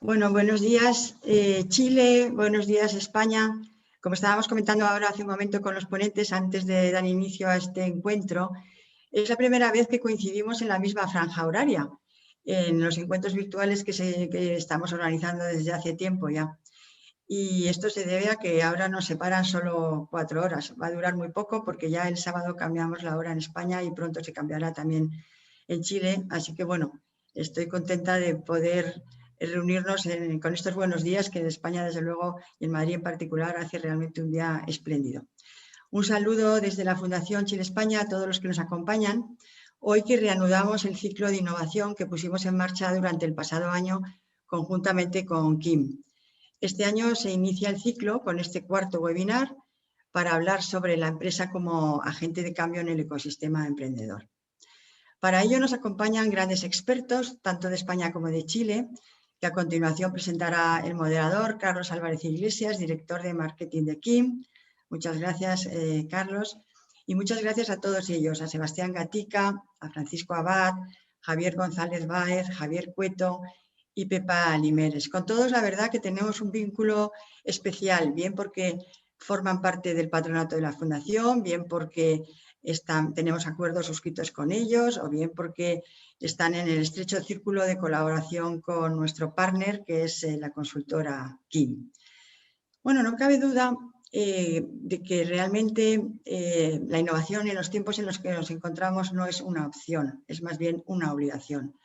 Bueno, buenos días Chile, buenos días España. Como estábamos comentando ahora hace un momento con los ponentes antes de dar inicio a este encuentro, es la primera vez que coincidimos en la misma franja horaria, en los encuentros virtuales que estamos organizando desde hace tiempo ya. Y esto se debe a que ahora nos separan solo 4 horas. Va a durar muy poco porque ya el sábado cambiamos la hora en España y pronto se cambiará también en Chile. Así que bueno, estoy contenta de poder reunirnos con estos buenos días que en España desde luego y en Madrid en particular hace realmente un día espléndido. Un saludo desde la Fundación Chile-España a todos los que nos acompañan. Hoy que reanudamos el ciclo de innovación que pusimos en marcha durante el pasado año conjuntamente con Kim. Este año se inicia el ciclo con este cuarto webinar para hablar sobre la empresa como agente de cambio en el ecosistema emprendedor. Para ello nos acompañan grandes expertos, tanto de España como de Chile, que a continuación presentará el moderador Carlos Álvarez Iglesias, director de marketing de Kim. Muchas gracias, Carlos. Y muchas gracias a todos ellos, a Sebastián Gatica, a Francisco Abad, Javier González Báez, Javier Cueto y Pepa Limeres. Con todos, la verdad que tenemos un vínculo especial, bien porque forman parte del patronato de la Fundación, bien porque tenemos acuerdos suscritos con ellos o bien porque están en el estrecho círculo de colaboración con nuestro partner, que es la consultora Kim. Bueno, no cabe duda de que realmente la innovación en los tiempos en los que nos encontramos no es una opción, es más bien una obligación.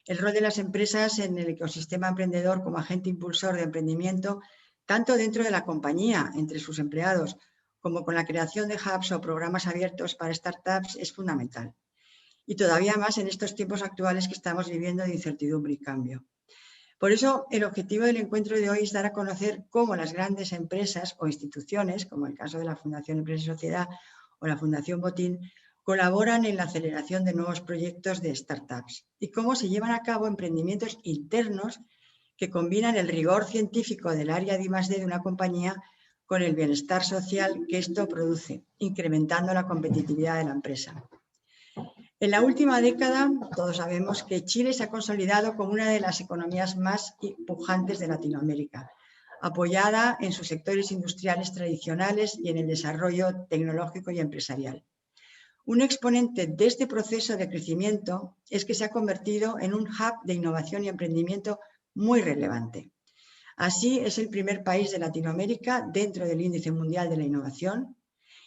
El rol de las empresas en el ecosistema emprendedor como agente impulsor de emprendimiento, tanto dentro de la compañía, entre sus empleados, como con la creación de hubs o programas abiertos para startups, es fundamental. Y todavía más en estos tiempos actuales que estamos viviendo de incertidumbre y cambio. Por eso, el objetivo del encuentro de hoy es dar a conocer cómo las grandes empresas o instituciones, como el caso de la Fundación Empresa y Sociedad o la Fundación Botín, colaboran en la aceleración de nuevos proyectos de startups y cómo se llevan a cabo emprendimientos internos que combinan el rigor científico del área de I+D de una compañía con el bienestar social que esto produce, incrementando la competitividad de la empresa. En la última década, todos sabemos que Chile se ha consolidado como una de las economías más pujantes de Latinoamérica, apoyada en sus sectores industriales tradicionales y en el desarrollo tecnológico y empresarial. Un exponente de este proceso de crecimiento es que se ha convertido en un hub de innovación y emprendimiento muy relevante. Así, es el primer país de Latinoamérica dentro del Índice Mundial de la Innovación.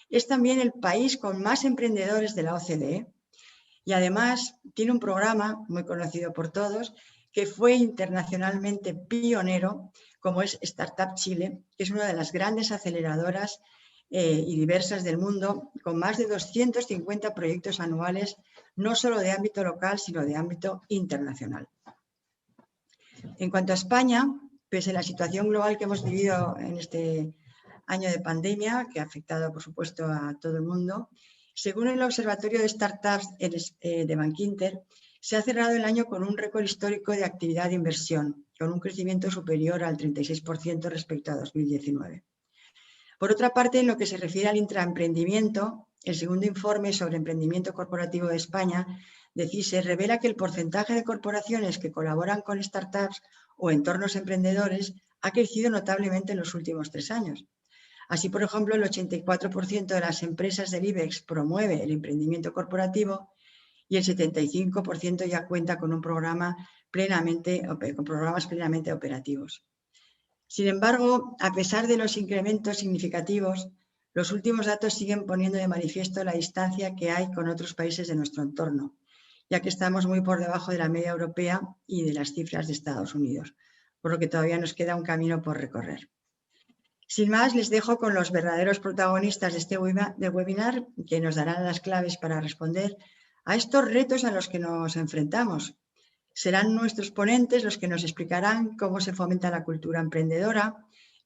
Es también el país con más emprendedores de la OCDE y además tiene un programa muy conocido por todos que fue internacionalmente pionero, como es Startup Chile, que es una de las grandes aceleradoras y diversas del mundo, con más de 250 proyectos anuales, no solo de ámbito local, sino de ámbito internacional. En cuanto a España, pese a la situación global que hemos vivido en este año de pandemia, que ha afectado, por supuesto, a todo el mundo, según el Observatorio de Startups de Bankinter, se ha cerrado el año con un récord histórico de actividad de inversión, con un crecimiento superior al 36% respecto a 2019. Por otra parte, en lo que se refiere al intraemprendimiento, el segundo informe sobre emprendimiento corporativo de España de CISE revela que el porcentaje de corporaciones que colaboran con startups o entornos emprendedores ha crecido notablemente en los últimos 3 años. Así, por ejemplo, el 84% de las empresas del IBEX promueve el emprendimiento corporativo y el 75% ya cuenta con programas plenamente operativos. Sin embargo, a pesar de los incrementos significativos, los últimos datos siguen poniendo de manifiesto la distancia que hay con otros países de nuestro entorno, ya que estamos muy por debajo de la media europea y de las cifras de Estados Unidos, por lo que todavía nos queda un camino por recorrer. Sin más, les dejo con los verdaderos protagonistas de este webinar, que nos darán las claves para responder a estos retos a los que nos enfrentamos. Serán nuestros ponentes los que nos explicarán cómo se fomenta la cultura emprendedora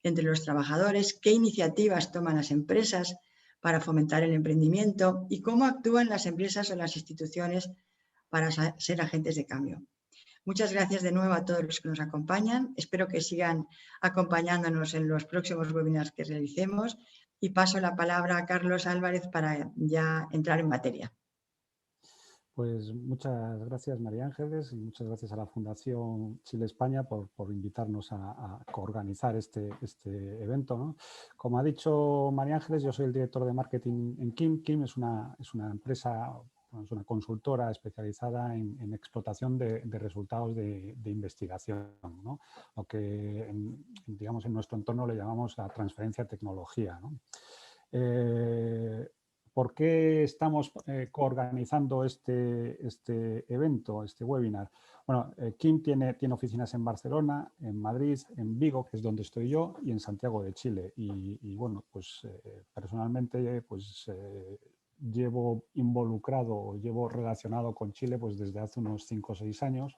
entre los trabajadores, qué iniciativas toman las empresas para fomentar el emprendimiento y cómo actúan las empresas o las instituciones para ser agentes de cambio. Muchas gracias de nuevo a todos los que nos acompañan. Espero que sigan acompañándonos en los próximos webinars que realicemos y paso la palabra a Carlos Álvarez para ya entrar en materia. Pues muchas gracias, María Ángeles, y muchas gracias a la Fundación Chile-España por invitarnos a coorganizar este evento, ¿no? Como ha dicho María Ángeles, yo soy el director de marketing en KIM. KIM es una empresa, es una consultora especializada en explotación de resultados de investigación, ¿no? Lo que, digamos, en nuestro entorno le llamamos la transferencia de tecnología, ¿no? ¿Por qué estamos coorganizando este evento, este webinar? Bueno, KIM tiene oficinas en Barcelona, en Madrid, en Vigo, que es donde estoy yo, y en Santiago de Chile. Y bueno, pues personalmente pues, llevo involucrado o llevo relacionado con Chile pues, desde hace unos 5 o 6 años.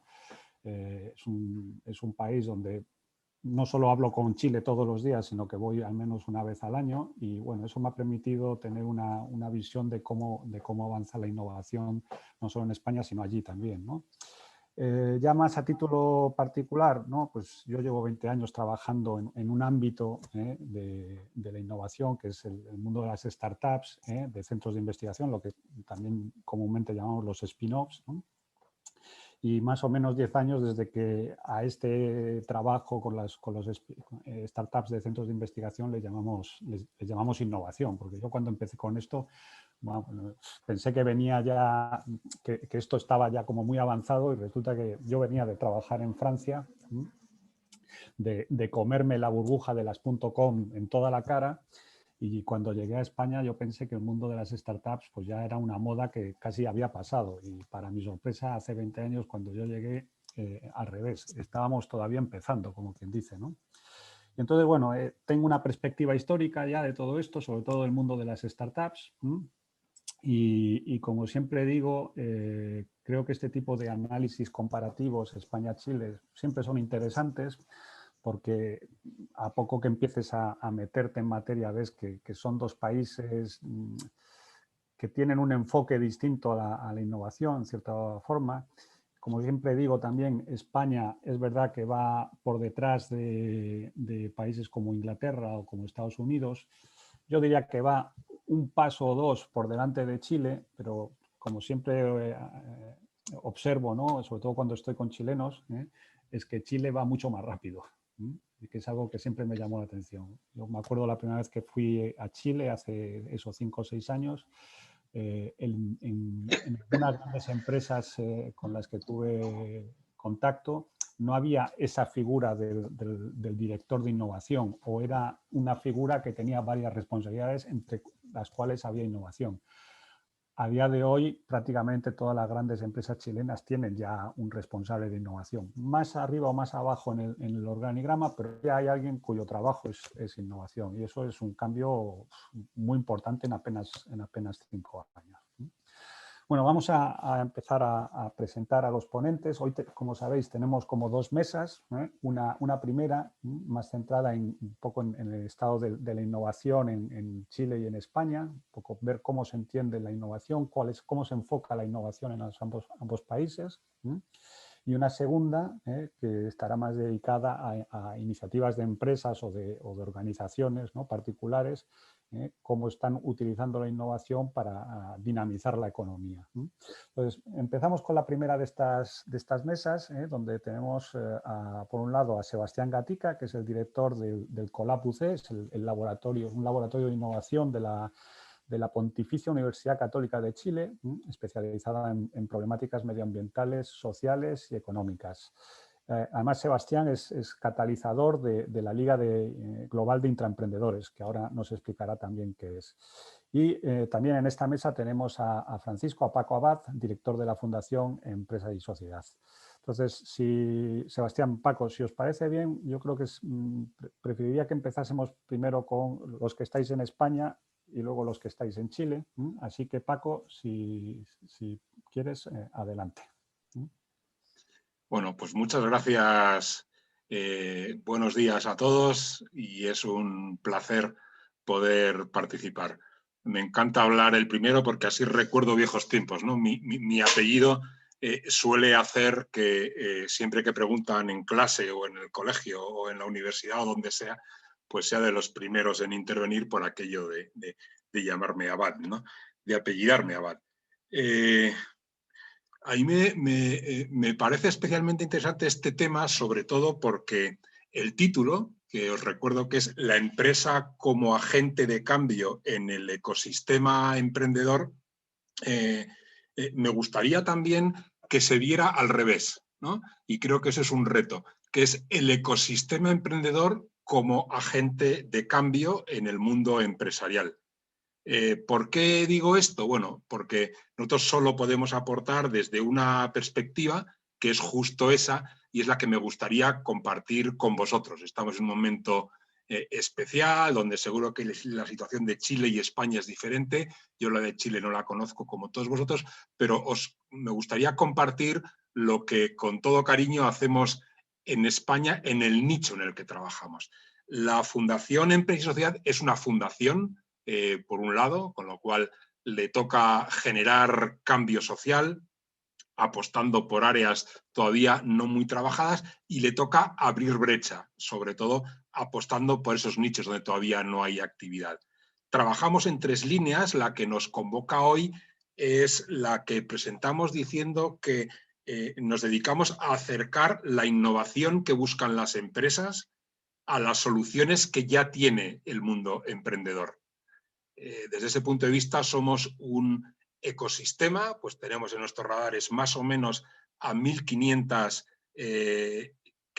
Es un país donde no solo hablo con Chile todos los días, sino que voy al menos una vez al año y bueno, eso me ha permitido tener una visión de cómo avanza la innovación, no solo en España, sino allí también, ¿no? Ya más a título particular, ¿no? Pues yo llevo 20 años trabajando en un ámbito de la innovación, que es el mundo de las startups, de centros de investigación, lo que también comúnmente llamamos los spin-offs, ¿no? Y más o menos 10 años desde que a este trabajo con los startups de centros de investigación les llamamos innovación, porque yo cuando empecé con esto, bueno, pensé que venía ya, que esto estaba ya como muy avanzado y resulta que yo venía de trabajar en Francia, de comerme la burbuja de las .com en toda la cara. Y cuando llegué a España yo pensé que el mundo de las startups pues ya era una moda que casi había pasado. Y para mi sorpresa, hace 20 años cuando yo llegué, al revés, estábamos todavía empezando, como quien dice, ¿no? Y entonces, bueno, tengo una perspectiva histórica ya de todo esto, sobre todo el mundo de las startups. Y como siempre digo, creo que este tipo de análisis comparativos España-Chile siempre son interesantes, porque a poco que empieces a meterte en materia ves que son dos países que tienen un enfoque distinto a la innovación, en cierta forma. Como siempre digo también, España es verdad que va por detrás de países como Inglaterra o como Estados Unidos. Yo diría que va un paso o dos por delante de Chile, pero como siempre observo, ¿no? Sobre todo cuando estoy con chilenos, es que Chile va mucho más rápido, y que es algo que siempre me llamó la atención. Yo me acuerdo la primera vez que fui a Chile, hace esos 5 o 6 años, en algunas grandes empresas con las que tuve contacto, no había esa figura del director de innovación, o era una figura que tenía varias responsabilidades entre las cuales había innovación. A día de hoy, prácticamente todas las grandes empresas chilenas tienen ya un responsable de innovación. Más arriba o más abajo en el organigrama, pero ya hay alguien cuyo trabajo es innovación. Y eso es un cambio muy importante en apenas 5 años. Bueno, vamos a empezar a presentar a los ponentes. Hoy, como sabéis, tenemos como 2 mesas. Una primera más centrada un poco en el estado de la innovación en Chile y en España, un poco ver cómo se entiende la innovación, cómo se enfoca la innovación en ambos países. Y una segunda que estará más dedicada a iniciativas de empresas o de organizaciones, ¿no?, particulares, cómo están utilizando la innovación para dinamizar la economía. Entonces, empezamos con la primera de estas mesas, donde tenemos por un lado a Sebastián Gatica, que es el director del COLAP UC, es un laboratorio de innovación de la Pontificia Universidad Católica de Chile, especializada en problemáticas medioambientales, sociales y económicas. Además, Sebastián es catalizador de la Liga Global de Intraemprendedores, que ahora nos explicará también qué es. Y también en esta mesa tenemos a Francisco, a Paco Abad, director de la Fundación Empresa y Sociedad. Entonces, Sebastián, Paco, si os parece bien, yo creo que preferiría que empezásemos primero con los que estáis en España y luego los que estáis en Chile. Así que, Paco, si quieres, adelante. Bueno, pues muchas gracias. Buenos días a todos y es un placer poder participar. Me encanta hablar el primero porque así recuerdo viejos tiempos, ¿no? Mi apellido suele hacer que siempre que preguntan en clase o en el colegio o en la universidad o donde sea, pues sea de los primeros en intervenir por aquello de llamarme Abad, ¿no?, de apellidarme Abad. A mí me parece especialmente interesante este tema, sobre todo porque el título, que os recuerdo que es La empresa como agente de cambio en el ecosistema emprendedor, me gustaría también que se viera al revés, ¿no? Y creo que ese es un reto, que es el ecosistema emprendedor como agente de cambio en el mundo empresarial. ¿Por qué digo esto? Bueno, porque nosotros solo podemos aportar desde una perspectiva que es justo esa y es la que me gustaría compartir con vosotros. Estamos en un momento especial, donde seguro que la situación de Chile y España es diferente. Yo la de Chile no la conozco como todos vosotros, pero me gustaría compartir lo que con todo cariño hacemos en España en el nicho en el que trabajamos. La Fundación Empresa y Sociedad es una fundación, por un lado, con lo cual le toca generar cambio social, apostando por áreas todavía no muy trabajadas, y le toca abrir brecha, sobre todo apostando por esos nichos donde todavía no hay actividad. Trabajamos en 3 líneas. La que nos convoca hoy es la que presentamos diciendo que nos dedicamos a acercar la innovación que buscan las empresas a las soluciones que ya tiene el mundo emprendedor. Desde ese punto de vista somos un ecosistema, pues tenemos en nuestros radares más o menos a 1.500 que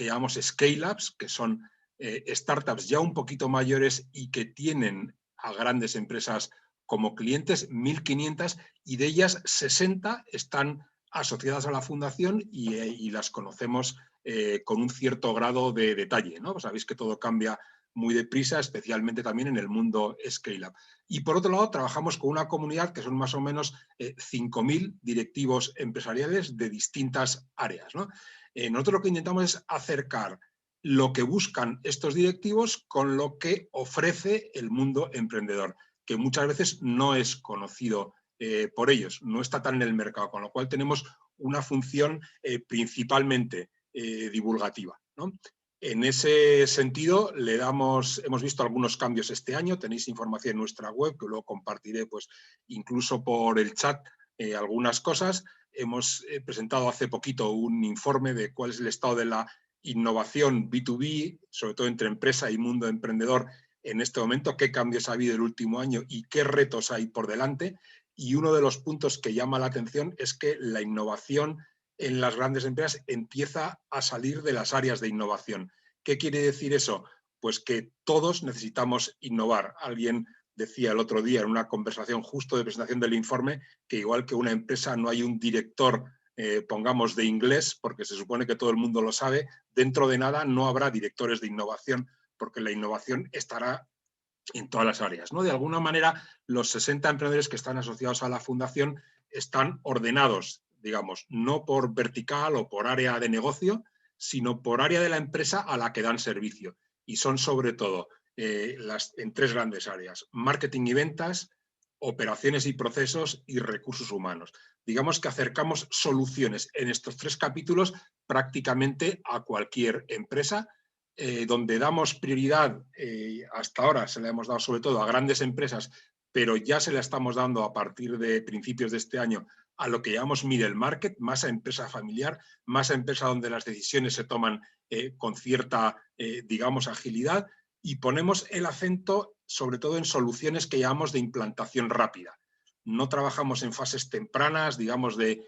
llamamos scale-ups, que son startups ya un poquito mayores y que tienen a grandes empresas como clientes, 1.500, y de ellas 60 están asociadas a la fundación y las conocemos con un cierto grado de detalle, ¿no? Pues sabéis que todo cambia muy deprisa, especialmente también en el mundo scale-up. Y por otro lado, trabajamos con una comunidad que son más o menos 5.000 directivos empresariales de distintas áreas, ¿no? Nosotros lo que intentamos es acercar lo que buscan estos directivos con lo que ofrece el mundo emprendedor, que muchas veces no es conocido por ellos, no está tan en el mercado, con lo cual tenemos una función principalmente divulgativa, ¿no? En ese sentido, hemos visto algunos cambios este año. Tenéis información en nuestra web, que luego compartiré, pues, incluso por el chat, algunas cosas. Hemos presentado hace poquito un informe de cuál es el estado de la innovación B2B, sobre todo entre empresa y mundo emprendedor en este momento, qué cambios ha habido el último año y qué retos hay por delante. Y uno de los puntos que llama la atención es que la innovación en las grandes empresas empieza a salir de las áreas de innovación. ¿Qué quiere decir eso? Pues que todos necesitamos innovar. Alguien decía el otro día en una conversación justo de presentación del informe que igual que una empresa no hay un director, pongamos, de inglés, porque se supone que todo el mundo lo sabe. Dentro de nada no habrá directores de innovación, porque la innovación estará en todas las áreas, ¿no? De alguna manera, los 60 emprendedores que están asociados a la fundación están ordenados, digamos, no por vertical o por área de negocio, sino por área de la empresa a la que dan servicio. Y son sobre todo en 3 grandes áreas: marketing y ventas, operaciones y procesos, y recursos humanos. Digamos que acercamos soluciones en estos 3 capítulos prácticamente a cualquier empresa. Donde damos prioridad, hasta ahora se la hemos dado sobre todo a grandes empresas, pero ya se la estamos dando a partir de principios de este año a lo que llamamos middle market, más a empresa familiar, más a empresa donde las decisiones se toman con cierta, digamos, agilidad, y ponemos el acento sobre todo en soluciones que llamamos de implantación rápida. No trabajamos en fases tempranas, digamos, de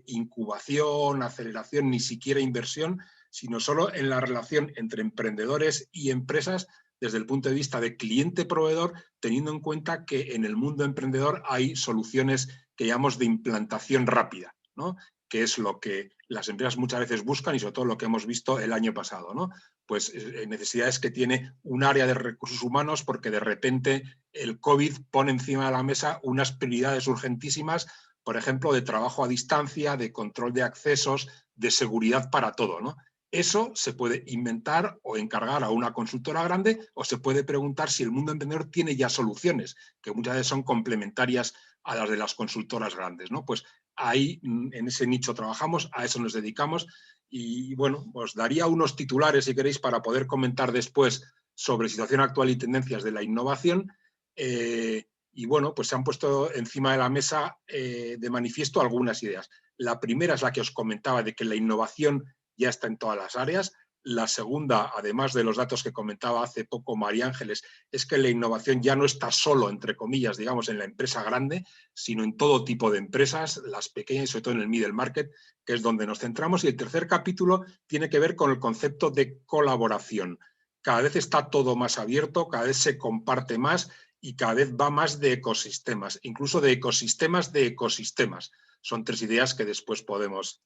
incubación, aceleración, ni siquiera inversión, sino solo en la relación entre emprendedores y empresas desde el punto de vista de cliente-proveedor, teniendo en cuenta que en el mundo emprendedor hay soluciones que llamamos de implantación rápida, ¿no? Que es lo que las empresas muchas veces buscan y sobre todo lo que hemos visto el año pasado, ¿no? Pues necesidades que tiene un área de recursos humanos, porque de repente el COVID pone encima de la mesa unas prioridades urgentísimas, por ejemplo, de trabajo a distancia, de control de accesos, de seguridad para todo, ¿no? Eso se puede inventar o encargar a una consultora grande, o se puede preguntar si el mundo emprendedor tiene ya soluciones, que muchas veces son complementarias a las de las consultoras grandes, ¿no? Pues ahí, en ese nicho trabajamos, a eso nos dedicamos. Y bueno, os daría unos titulares, si queréis, para poder comentar después sobre situación actual y tendencias de la innovación. Y bueno, pues se han puesto encima de la mesa de manifiesto algunas ideas. La primera es la que os comentaba, de que la innovación ya está en todas las áreas. La segunda, además de los datos que comentaba hace poco María Ángeles, es que la innovación ya no está solo, entre comillas, digamos, en la empresa grande, sino en todo tipo de empresas, las pequeñas y sobre todo en el middle market, que es donde nos centramos. Y el tercer capítulo tiene que ver con el concepto de colaboración. Cada vez está todo más abierto, cada vez se comparte más y cada vez va más de ecosistemas, incluso de ecosistemas de ecosistemas. Son tres ideas que después podemos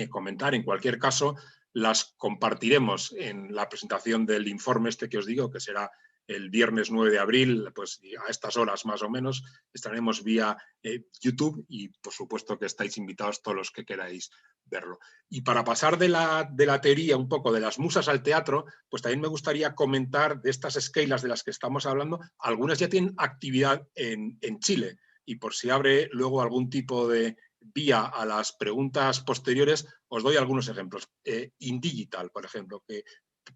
comentar. En cualquier caso, las compartiremos en la presentación del informe este que os digo, que será el viernes 9 de abril, pues a estas horas más o menos, estaremos vía YouTube y por supuesto que estáis invitados todos los que queráis verlo. Y para pasar de la teoría un poco de las musas al teatro, pues también me gustaría comentar de estas escalas de las que estamos hablando, algunas ya tienen actividad en Chile y por si abre luego algún tipo de vía a las preguntas posteriores, os doy algunos ejemplos. InDigital, por ejemplo, que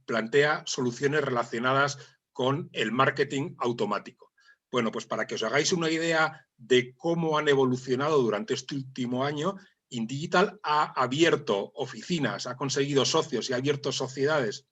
plantea soluciones relacionadas con el marketing automático. Bueno, pues para que os hagáis una idea de cómo han evolucionado durante este último año, InDigital ha abierto oficinas, ha conseguido socios y ha abierto sociedades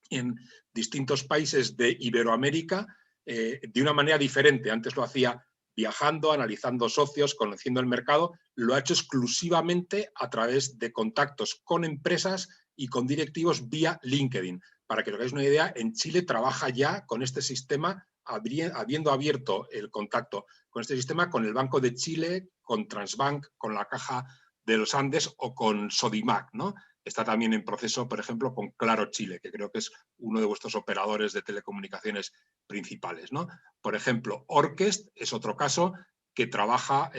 en distintos países de Iberoamérica de una manera diferente. Antes lo hacía viajando, analizando socios, conociendo el mercado, lo ha hecho exclusivamente a través de contactos con empresas y con directivos vía LinkedIn. Para que os hagáis una idea, en Chile trabaja ya con este sistema, habiendo abierto el contacto con este sistema, con el Banco de Chile, con Transbank, con la Caja de los Andes o con Sodimac, ¿no? Está también en proceso, por ejemplo, con Claro Chile, que creo que es uno de vuestros operadores de telecomunicaciones principales, ¿no? Por ejemplo, Orquest es otro caso que trabaja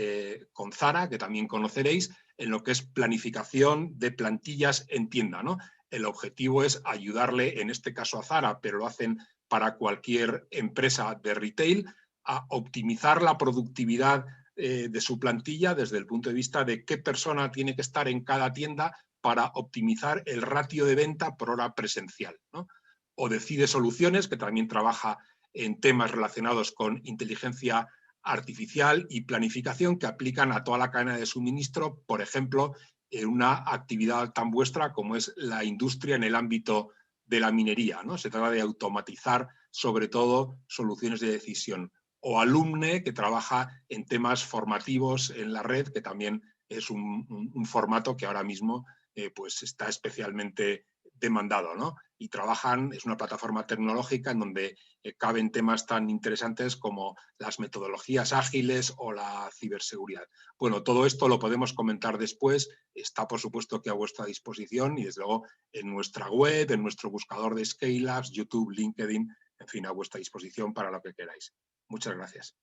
con Zara, que también conoceréis, en lo que es planificación de plantillas en tienda, ¿no? El objetivo es ayudarle, en este caso a Zara, pero lo hacen para cualquier empresa de retail, a optimizar la productividad de su plantilla desde el punto de vista de qué persona tiene que estar en cada tienda para optimizar el ratio de venta por hora presencial, ¿no? O Decide Soluciones, que también trabaja en temas relacionados con inteligencia artificial y planificación que aplican a toda la cadena de suministro, por ejemplo, en una actividad tan vuestra como es la industria en el ámbito de la minería, ¿no? Se trata de automatizar, sobre todo, soluciones de decisión. O Alumne, que trabaja en temas formativos en la red, que también es un formato que ahora mismo pues está especialmente demandado, ¿no? Y trabajan, es una plataforma tecnológica en donde caben temas tan interesantes como las metodologías ágiles o la ciberseguridad. Bueno, todo esto lo podemos comentar después, está por supuesto que a vuestra disposición y desde luego en nuestra web, en nuestro buscador de Scale-Ups, YouTube, LinkedIn, en fin, a vuestra disposición para lo que queráis. Muchas gracias.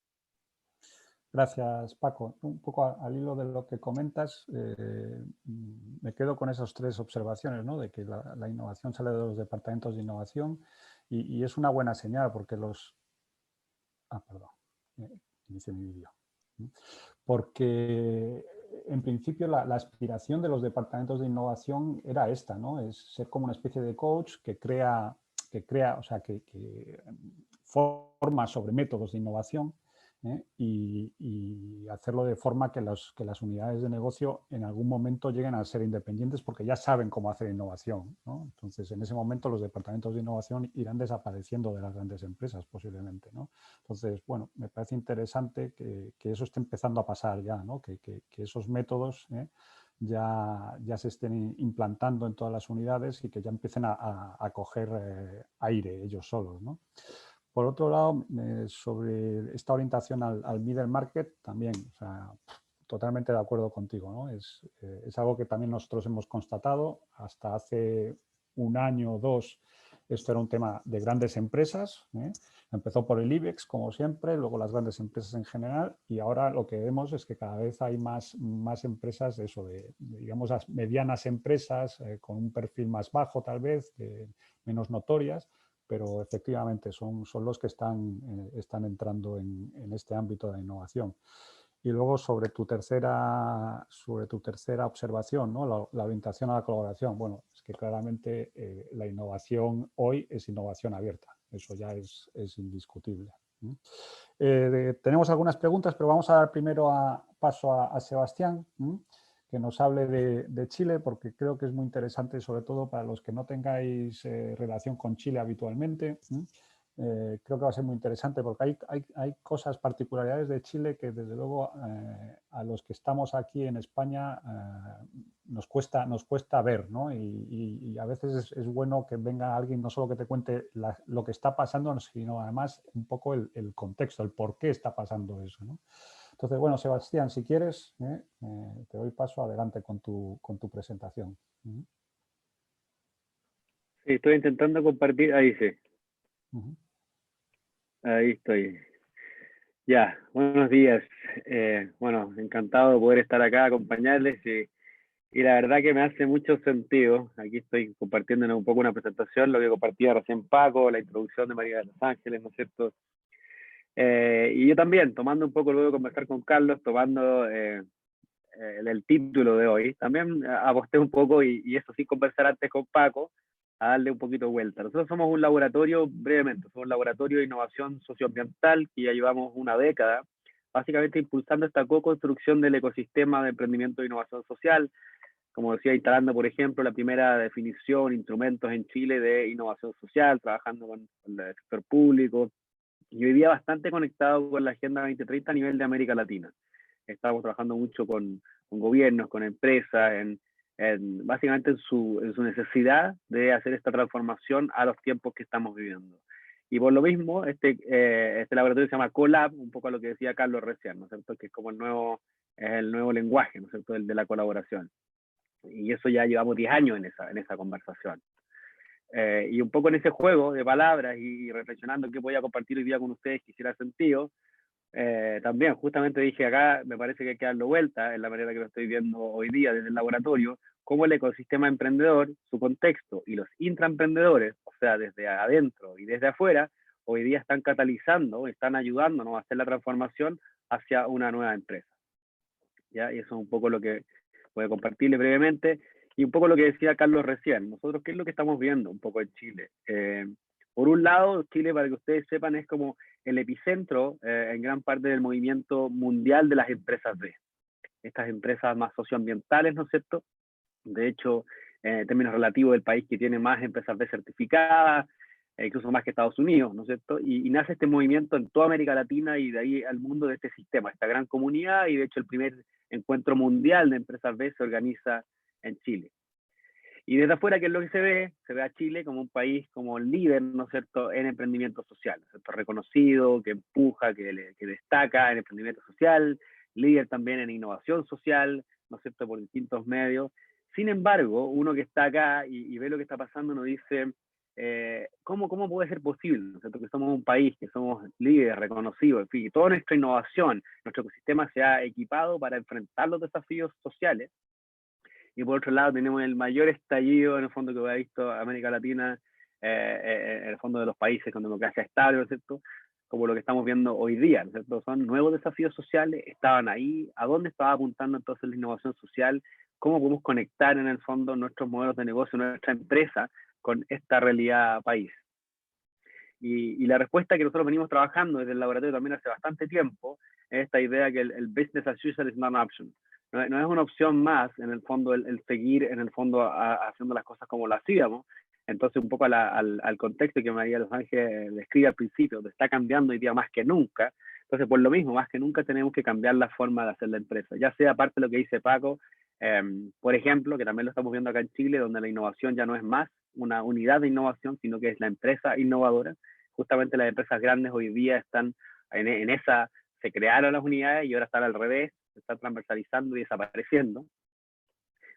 Gracias, Paco. Un poco al hilo de lo que comentas, me quedo con esas tres observaciones, ¿no? De que la innovación sale de los departamentos de innovación y es una buena señal porque los... perdón, inicié mi vídeo. Porque en principio la aspiración de los departamentos de innovación era esta, ¿no? Es ser como una especie de coach que crea o sea, que forma sobre métodos de innovación, y hacerlo de forma que las unidades de negocio en algún momento lleguen a ser independientes porque ya saben cómo hacer innovación, ¿no? Entonces, en ese momento los departamentos de innovación irán desapareciendo de las grandes empresas posiblemente, ¿no? Entonces, bueno, me parece interesante que eso esté empezando a pasar ya, ¿no? Que esos métodos ya se estén implantando en todas las unidades y que ya empiecen a coger aire ellos solos, ¿no? Por otro lado, sobre esta orientación al middle market, también, o sea, totalmente de acuerdo contigo, ¿no? Es algo que también nosotros hemos constatado. Hasta hace un año o dos, esto era un tema de grandes empresas, ¿eh? Empezó por el IBEX, como siempre, luego las grandes empresas en general, y ahora lo que vemos es que cada vez hay más empresas, digamos, las medianas empresas con un perfil más bajo, tal vez, menos notorias, pero efectivamente son los que están entrando en este ámbito de innovación. Y luego sobre tu tercera observación, ¿no? La orientación a la colaboración. Bueno, es que claramente la innovación hoy es innovación abierta. Eso ya es indiscutible. Tenemos algunas preguntas, pero vamos a dar primero paso a Sebastián, que nos hable de Chile, porque creo que es muy interesante, sobre todo para los que no tengáis relación con Chile habitualmente. Creo que va a ser muy interesante porque hay cosas, particularidades de Chile que desde luego a los que estamos aquí en España nos cuesta ver, ¿no? Y a veces es bueno que venga alguien no solo que te cuente lo que está pasando, sino además un poco el contexto, el por qué está pasando eso, ¿no? Entonces, bueno, Sebastián, si quieres, te doy paso adelante con tu presentación. Sí, estoy intentando compartir, ahí sí. Ahí estoy. Ya, buenos días. Bueno, encantado de poder estar acá, acompañarles y la verdad que me hace mucho sentido. Aquí estoy compartiendo un poco una presentación, lo que compartía recién Paco, la introducción de María de los Ángeles, ¿no es cierto? Y yo también, tomando un poco luego de conversar con Carlos, tomando el título de hoy, también aposté un poco y eso sí, conversar antes con Paco, a darle un poquito de vuelta. Nosotros somos un laboratorio, brevemente, somos un laboratorio de innovación socioambiental que ya llevamos una década, básicamente impulsando esta co-construcción del ecosistema de emprendimiento e innovación social, como decía, instalando, por ejemplo, la primera definición, instrumentos en Chile de innovación social, trabajando con el sector público, y hoy día bastante conectado con la Agenda 2030 a nivel de América Latina. Estamos trabajando mucho con gobiernos, con empresas, básicamente en su necesidad de hacer esta transformación a los tiempos que estamos viviendo. Y por lo mismo, este laboratorio se llama Colab, un poco a lo que decía Carlos recién, ¿no es cierto? Que es como el nuevo lenguaje, ¿no es cierto?, el de la colaboración. Y eso ya llevamos 10 años en esa conversación. Y un poco en ese juego de palabras y reflexionando qué voy a compartir hoy día con ustedes que hiciera sentido, también justamente dije acá, me parece que hay que darle vuelta en la manera que lo estoy viendo hoy día desde el laboratorio, cómo el ecosistema emprendedor, su contexto y los intraemprendedores, o sea, desde adentro y desde afuera, hoy día están catalizando, están ayudándonos a hacer la transformación hacia una nueva empresa. ¿Ya? Y eso es un poco lo que voy a compartirle brevemente. Y un poco lo que decía Carlos recién, nosotros, ¿qué es lo que estamos viendo un poco en Chile? Por un lado, Chile, para que ustedes sepan, es como el epicentro en gran parte del movimiento mundial de las empresas B. Estas empresas más socioambientales, ¿no es cierto? De hecho, en términos relativos, el país que tiene más empresas B certificadas, incluso más que Estados Unidos, ¿no es cierto? Y nace este movimiento en toda América Latina y de ahí al mundo de este sistema, esta gran comunidad, y de hecho el primer encuentro mundial de empresas B se organiza en Chile. Y desde afuera, ¿qué es lo que se ve? Se ve a Chile como un país como líder, ¿no es cierto?, en emprendimiento social, ¿no es cierto?, reconocido, que empuja, que destaca en emprendimiento social, líder también en innovación social, ¿no es cierto?, por distintos medios. Sin embargo, uno que está acá y ve lo que está pasando nos dice, ¿cómo puede ser posible, ¿no es cierto?, que somos un país, que somos líderes, reconocidos, en fin, y toda nuestra innovación, nuestro ecosistema se ha equipado para enfrentar los desafíos sociales? Y por otro lado tenemos el mayor estallido en el fondo que ha visto América Latina, en el fondo de los países con democracia estable, ¿no es cierto?, como lo que estamos viendo hoy día, ¿no es cierto? Son nuevos desafíos sociales, estaban ahí, ¿a dónde estaba apuntando entonces la innovación social? ¿Cómo podemos conectar en el fondo nuestros modelos de negocio, nuestra empresa, con esta realidad país? Y la respuesta que nosotros venimos trabajando desde el laboratorio también hace bastante tiempo es esta idea que el business as usual is not an option. No es una opción más, en el fondo, el seguir, en el fondo, haciendo las cosas como lo hacíamos. Entonces, un poco al contexto que María de los Ángeles describe al principio, está cambiando hoy día más que nunca. Entonces, por lo mismo, más que nunca tenemos que cambiar la forma de hacer la empresa. Ya sea parte de lo que dice Paco, por ejemplo, que también lo estamos viendo acá en Chile, donde la innovación ya no es más una unidad de innovación, sino que es la empresa innovadora. Justamente las empresas grandes hoy día están en esa, se crearon las unidades y ahora están al revés, se están transversalizando y desapareciendo.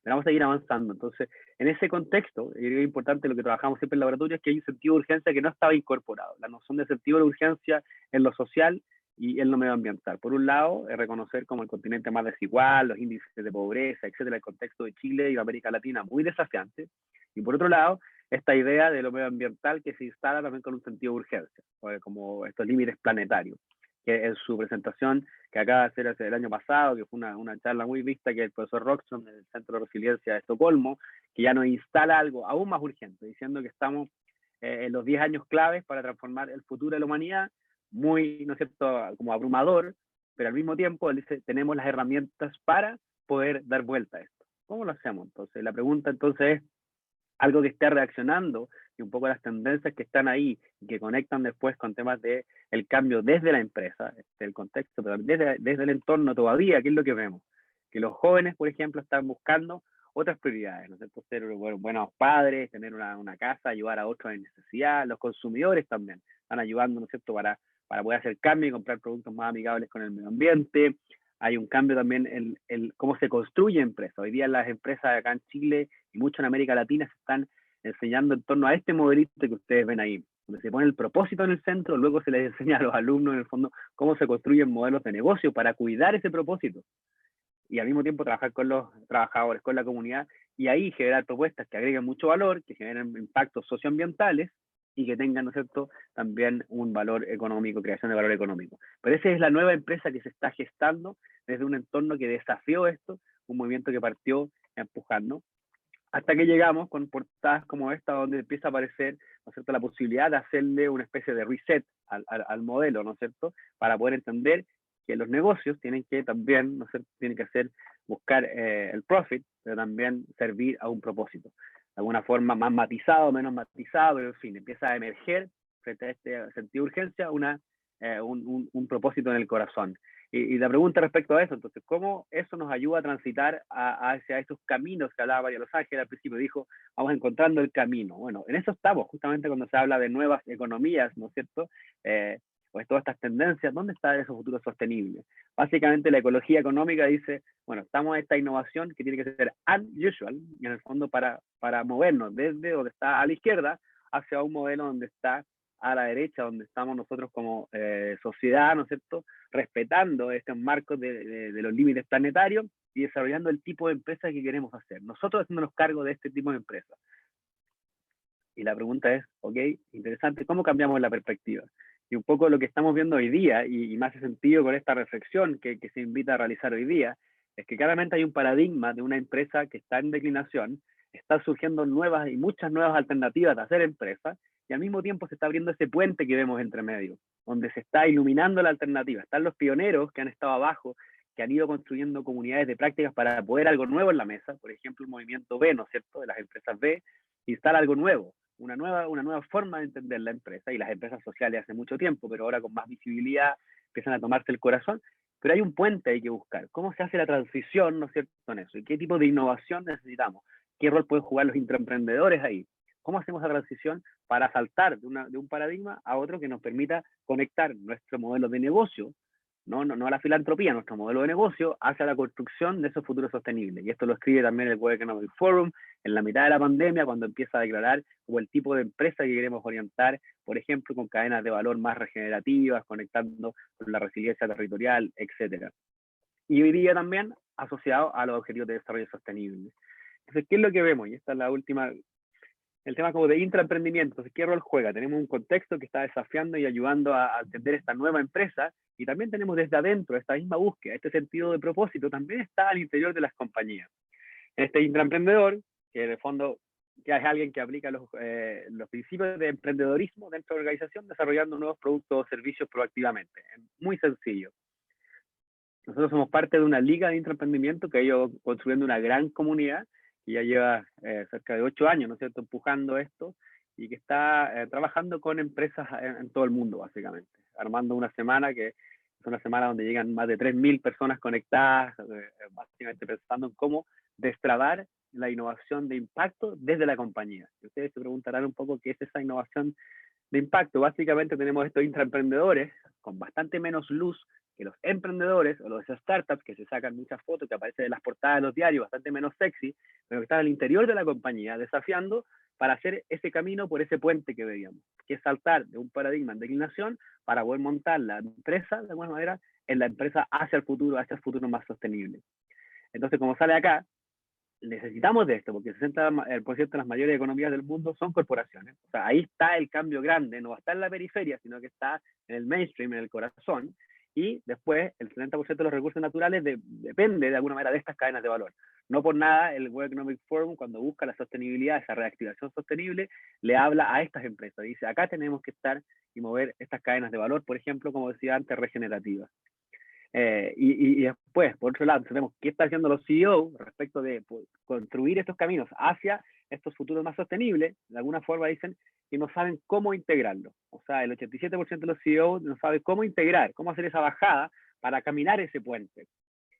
Pero vamos a seguir avanzando. Entonces, en ese contexto, y es importante lo que trabajamos siempre en el laboratorio, es que hay un sentido de urgencia que no estaba incorporado. La noción de sentido de urgencia en lo social y en lo medioambiental. Por un lado, reconocer como el continente más desigual, los índices de pobreza, etcétera, el contexto de Chile y América Latina muy desafiante. Y por otro lado, esta idea de lo medioambiental que se instala también con un sentido de urgencia, como estos límites planetarios, que en su presentación que acaba de hacer el año pasado, que fue una charla muy vista, que el profesor Rockström del Centro de Resiliencia de Estocolmo, que ya nos instala algo aún más urgente, diciendo que estamos en los 10 años claves para transformar el futuro de la humanidad, muy, ¿no es cierto?, como abrumador, pero al mismo tiempo él dice, tenemos las herramientas para poder dar vuelta a esto. ¿Cómo lo hacemos? Entonces, la pregunta entonces es algo que esté reaccionando y un poco las tendencias que están ahí y que conectan después con temas de el cambio desde la empresa, el contexto, pero desde el entorno todavía, ¿qué es lo que vemos? Que los jóvenes, por ejemplo, están buscando otras prioridades, ¿no es cierto? Ser buenos padres, tener una casa, ayudar a otros en necesidad, los consumidores también están ayudando, ¿no es cierto?, para poder hacer cambio y comprar productos más amigables con el medio ambiente. Hay un cambio también en cómo se construye empresa. Hoy día las empresas acá en Chile y mucho en América Latina se están enseñando en torno a este modelito que ustedes ven ahí, donde se pone el propósito en el centro, luego se les enseña a los alumnos en el fondo cómo se construyen modelos de negocio para cuidar ese propósito y al mismo tiempo trabajar con los trabajadores, con la comunidad, y ahí generar propuestas que agreguen mucho valor, que generen impactos socioambientales y que tengan, ¿no es cierto?, también un valor económico, creación de valor económico. Pero esa es la nueva empresa que se está gestando desde un entorno que desafió esto, un movimiento que partió empujando, hasta que llegamos con portadas como esta, donde empieza a aparecer, ¿no es cierto?, la posibilidad de hacerle una especie de reset al modelo, ¿no es cierto?, para poder entender que los negocios tienen que también, ¿no es cierto?, tienen que hacer, buscar el profit, pero también servir a un propósito. De alguna forma más matizado, menos matizado, pero en fin, empieza a emerger frente a este sentido de urgencia un propósito en el corazón. Y la pregunta respecto a eso, entonces, ¿cómo eso nos ayuda a transitar hacia esos caminos que hablaba María Los Ángeles al principio? Dijo, vamos encontrando el camino. Bueno, en eso estamos, justamente cuando se habla de nuevas economías, ¿no es cierto? Pues todas estas tendencias, ¿dónde está ese futuro sostenible? Básicamente la ecología económica dice, bueno, estamos en esta innovación que tiene que ser unusual, en el fondo para movernos desde donde está a la izquierda hacia un modelo donde está a la derecha, donde estamos nosotros como sociedad, ¿no es cierto?, respetando estos marcos de los límites planetarios y desarrollando el tipo de empresa que queremos hacer. Nosotros haciéndonos cargo de este tipo de empresas. Y la pregunta es, ok, interesante, ¿cómo cambiamos la perspectiva? Y un poco lo que estamos viendo hoy día, y me hace sentido con esta reflexión que se invita a realizar hoy día, es que claramente hay un paradigma de una empresa que está en declinación, están surgiendo nuevas y muchas nuevas alternativas de hacer empresa, y al mismo tiempo se está abriendo ese puente que vemos entre medio, donde se está iluminando la alternativa. Están los pioneros que han estado abajo, que han ido construyendo comunidades de prácticas para poder algo nuevo en la mesa, por ejemplo, el movimiento B, ¿no es cierto?, de las empresas B, instala algo nuevo, una nueva forma de entender la empresa, y las empresas sociales hace mucho tiempo, pero ahora con más visibilidad empiezan a tomarse el corazón, pero hay un puente hay que buscar. ¿Cómo se hace la transición, no es cierto, en eso? ¿Y qué tipo de innovación necesitamos? ¿Qué rol pueden jugar los intraemprendedores ahí? ¿Cómo hacemos la transición para saltar de un paradigma a otro que nos permita conectar nuestro modelo de negocio, no a la filantropía, nuestro modelo de negocio, hacia la construcción de esos futuros sostenibles? Y esto lo escribe también el World Economic Forum en la mitad de la pandemia, cuando empieza a declarar como el tipo de empresa que queremos orientar, por ejemplo, con cadenas de valor más regenerativas, conectando con la resiliencia territorial, etc. Y hoy día también asociado a los objetivos de desarrollo sostenible. Entonces, ¿qué es lo que vemos? Y esta es la última, el tema como de intraemprendimiento. Entonces, ¿qué rol juega? Tenemos un contexto que está desafiando y ayudando a entender esta nueva empresa, y también tenemos desde adentro esta misma búsqueda, este sentido de propósito también está al interior de las compañías. Este intraemprendedor, que en el fondo ya es alguien que aplica los principios de emprendedorismo dentro de la organización, desarrollando nuevos productos o servicios proactivamente. Muy sencillo. Nosotros somos parte de una liga de intraemprendimiento que ha ido construyendo una gran comunidad, y ya lleva cerca de 8 años, ¿no es cierto?, empujando esto, y que está trabajando con empresas en todo el mundo, básicamente, armando una semana que es una semana donde llegan más de 3.000 personas conectadas, básicamente pensando en cómo destrabar la innovación de impacto desde la compañía. Y ustedes se preguntarán un poco qué es esa innovación de impacto. Básicamente tenemos estos intraemprendedores con bastante menos luz que los emprendedores o los startups que se sacan muchas fotos, que aparecen en las portadas de los diarios, bastante menos sexy, pero que están al interior de la compañía desafiando para hacer ese camino por ese puente que veíamos, que es saltar de un paradigma en declinación para poder montar la empresa, de alguna manera, en la empresa hacia el futuro más sostenible. Entonces, como sale acá, necesitamos de esto, porque el 60% de las mayores economías del mundo son corporaciones. O sea, ahí está el cambio grande, no va a estar en la periferia, sino que está en el mainstream, en el corazón, y después el 70% de los recursos naturales depende de alguna manera de estas cadenas de valor. No por nada el World Economic Forum, cuando busca la sostenibilidad, esa reactivación sostenible, le habla a estas empresas, dice, acá tenemos que estar y mover estas cadenas de valor, por ejemplo, como decía antes, regenerativas. Y después, por otro lado, tenemos qué están haciendo los CEO respecto de construir estos caminos hacia estos futuros más sostenibles. De alguna forma dicen que no saben cómo integrarlo. O sea, el 87% de los CEO no sabe cómo integrar, cómo hacer esa bajada para caminar ese puente.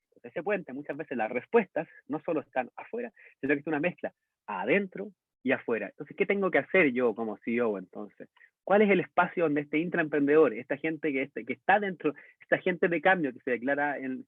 Entonces, ese puente, muchas veces las respuestas no solo están afuera, sino que es una mezcla adentro y afuera. Entonces, ¿qué tengo que hacer yo como CEO entonces? ¿Cuál es el espacio donde este intraemprendedor, esta gente que está dentro, esta gente de cambio que se declara en...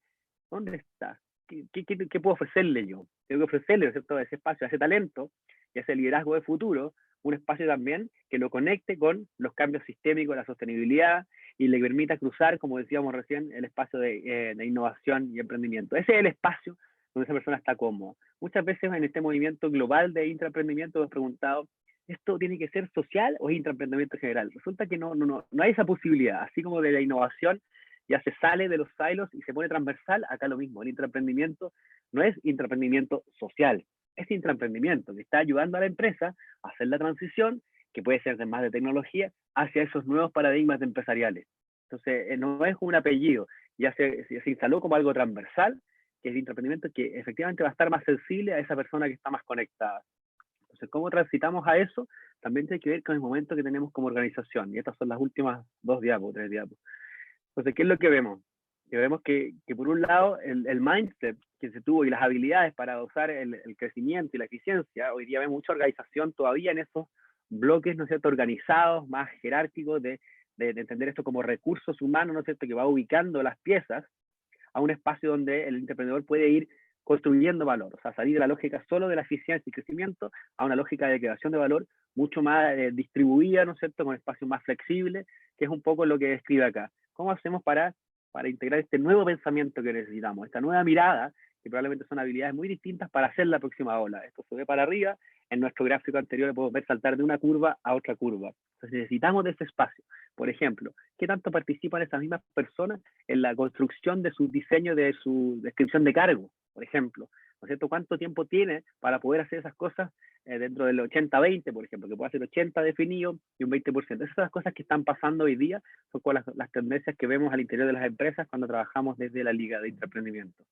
¿Dónde está? ¿Qué puedo ofrecerle yo? Tengo que ofrecerle, ¿cierto?, ese espacio, ese talento y ese liderazgo de futuro, un espacio también que lo conecte con los cambios sistémicos, la sostenibilidad y le permita cruzar, como decíamos recién, el espacio de innovación y emprendimiento. Ese es el espacio donde esa persona está cómoda. Muchas veces en este movimiento global de intraemprendimiento hemos preguntado, ¿esto tiene que ser social o es intraemprendimiento general? Resulta que no hay esa posibilidad, así como de la innovación ya se sale de los silos y se pone transversal, acá lo mismo, el intraemprendimiento no es intraemprendimiento social, es intraemprendimiento que está ayudando a la empresa a hacer la transición, que puede ser de más de tecnología, hacia esos nuevos paradigmas empresariales. Entonces, no es un apellido, ya se instaló como algo transversal, que es el intraemprendimiento, que efectivamente va a estar más sensible a esa persona que está más conectada. Entonces, ¿cómo transitamos a eso? También tiene que ver con el momento que tenemos como organización. Y estas son las últimas 2 diapos, 3 diapos. Entonces, ¿qué es lo que vemos? Que vemos que por un lado, el mindset que se tuvo y las habilidades para usar el crecimiento y la eficiencia, hoy día vemos mucha organización todavía en esos bloques, ¿no es cierto?, organizados, más jerárquicos, de entender esto como recursos humanos, ¿no es cierto?, que va ubicando las piezas a un espacio donde el emprendedor puede ir construyendo valor, o sea, salir de la lógica solo de la eficiencia y crecimiento a una lógica de creación de valor mucho más distribuida, ¿no es cierto?, con espacios más flexibles, que es un poco lo que describe acá. ¿Cómo hacemos para integrar este nuevo pensamiento que necesitamos, esta nueva mirada, que probablemente son habilidades muy distintas para hacer la próxima ola? Esto se ve para arriba, en nuestro gráfico anterior podemos ver saltar de una curva a otra curva. Entonces necesitamos de ese espacio. Por ejemplo, ¿qué tanto participan esas mismas personas en la construcción de su diseño, de su descripción de cargo, por ejemplo? ¿No es cierto? ¿Cuánto tiempo tiene para poder hacer esas cosas dentro del 80-20, por ejemplo, que puede ser 80 definido y un 20%? Esas son las cosas que están pasando hoy día, son con las tendencias que vemos al interior de las empresas cuando trabajamos desde la Liga de Intraemprendimiento.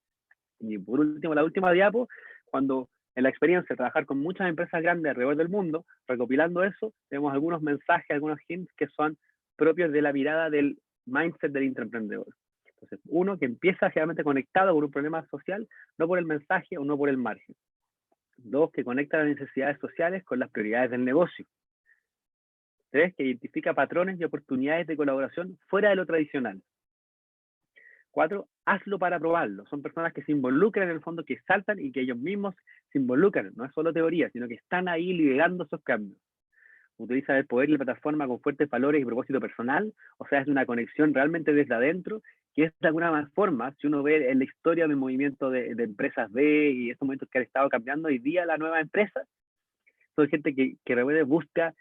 Y por último, la última diapo, cuando en la experiencia de trabajar con muchas empresas grandes alrededor del mundo, recopilando eso, tenemos algunos mensajes, algunos hints que son propios de la mirada del mindset del intraemprendedor. Entonces, uno, que empieza generalmente conectado con un problema social, no por el mensaje o no por el margen. 2, que conecta las necesidades sociales con las prioridades del negocio. 3, que identifica patrones y oportunidades de colaboración fuera de lo tradicional. 4, hazlo para probarlo. Son personas que se involucran en el fondo, que saltan y que ellos mismos se involucran. No es solo teoría, sino que están ahí liderando esos cambios. Utiliza el poder y la plataforma con fuertes valores y propósito personal, o sea, es una conexión realmente desde adentro, que es de alguna forma, si uno ve en la historia del movimiento de empresas B y estos momentos que han estado cambiando hoy día la nueva empresa, son gente que realmente busca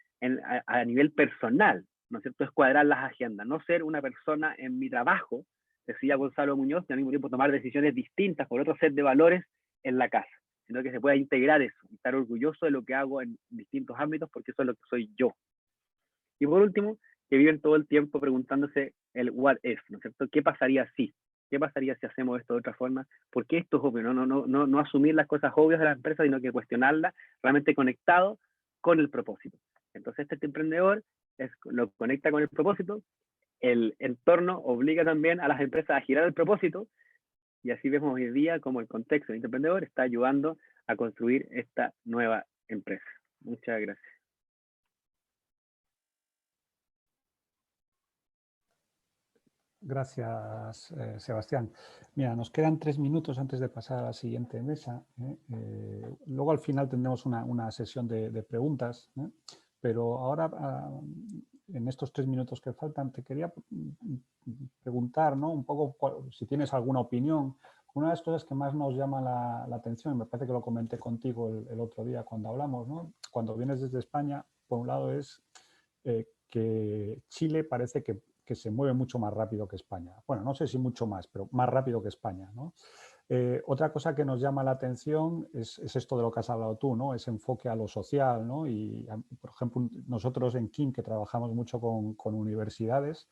a nivel personal, ¿no es cierto?, escuadrar las agendas, no ser una persona en mi trabajo, decía Gonzalo Muñoz, y al mismo tiempo tomar decisiones distintas por otro set de valores en la casa, sino que se pueda integrar eso, estar orgulloso de lo que hago en distintos ámbitos, porque eso es lo que soy yo. Y por último, que viven todo el tiempo preguntándose el what if, ¿no es cierto? ¿Qué pasaría si? ¿Qué pasaría si hacemos esto de otra forma? ¿Por qué esto es obvio? No asumir las cosas obvias de la empresa, sino que cuestionarlas, realmente conectado con el propósito. Entonces este emprendedor lo conecta con el propósito, el entorno obliga también a las empresas a girar el propósito, y así vemos hoy día como el contexto del emprendedor está ayudando a construir esta nueva empresa. Muchas gracias. Gracias, Sebastián. Mira, nos quedan 3 minutos antes de pasar a la siguiente mesa. Luego al final tendremos una sesión de preguntas, pero ahora, en estos 3 minutos que faltan, te quería preguntar, ¿no?, un poco si tienes alguna opinión. Una de las cosas que más nos llama la atención, y me parece que lo comenté contigo el otro día cuando hablamos, ¿no?, cuando vienes desde España, por un lado es que Chile parece que se mueve mucho más rápido que España. Bueno, no sé si mucho más, pero más rápido que España, ¿no? Otra cosa que nos llama la atención es esto de lo que has hablado tú, ¿no?, ese enfoque a lo social, ¿no? Y, por ejemplo, nosotros en KIM, que trabajamos mucho con universidades,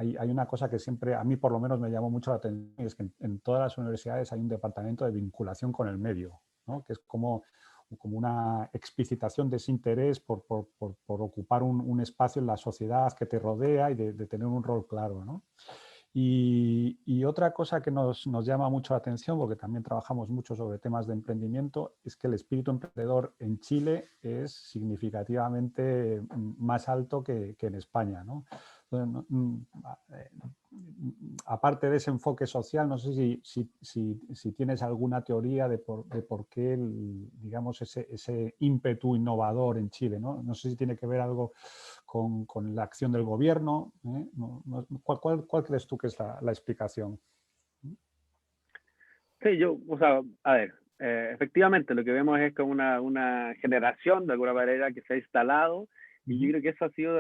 hay una cosa que siempre, a mí por lo menos me llamó mucho la atención, y es que en todas las universidades hay un departamento de vinculación con el medio, ¿no? Que es como una explicitación de ese interés por ocupar un espacio en la sociedad que te rodea y de tener un rol claro, ¿no? Y otra cosa que nos llama mucho la atención, porque también trabajamos mucho sobre temas de emprendimiento, es que el espíritu emprendedor en Chile es significativamente más alto que en España, ¿no? Aparte de ese enfoque social, no sé si tienes alguna teoría de por qué digamos, ese ímpetu innovador en Chile, ¿no? No sé si tiene que ver algo con la acción del gobierno. ¿Cuál crees tú que es la explicación? Sí, o sea, a ver, efectivamente lo que vemos es como una generación de alguna manera que se ha instalado, y yo creo que eso ha sido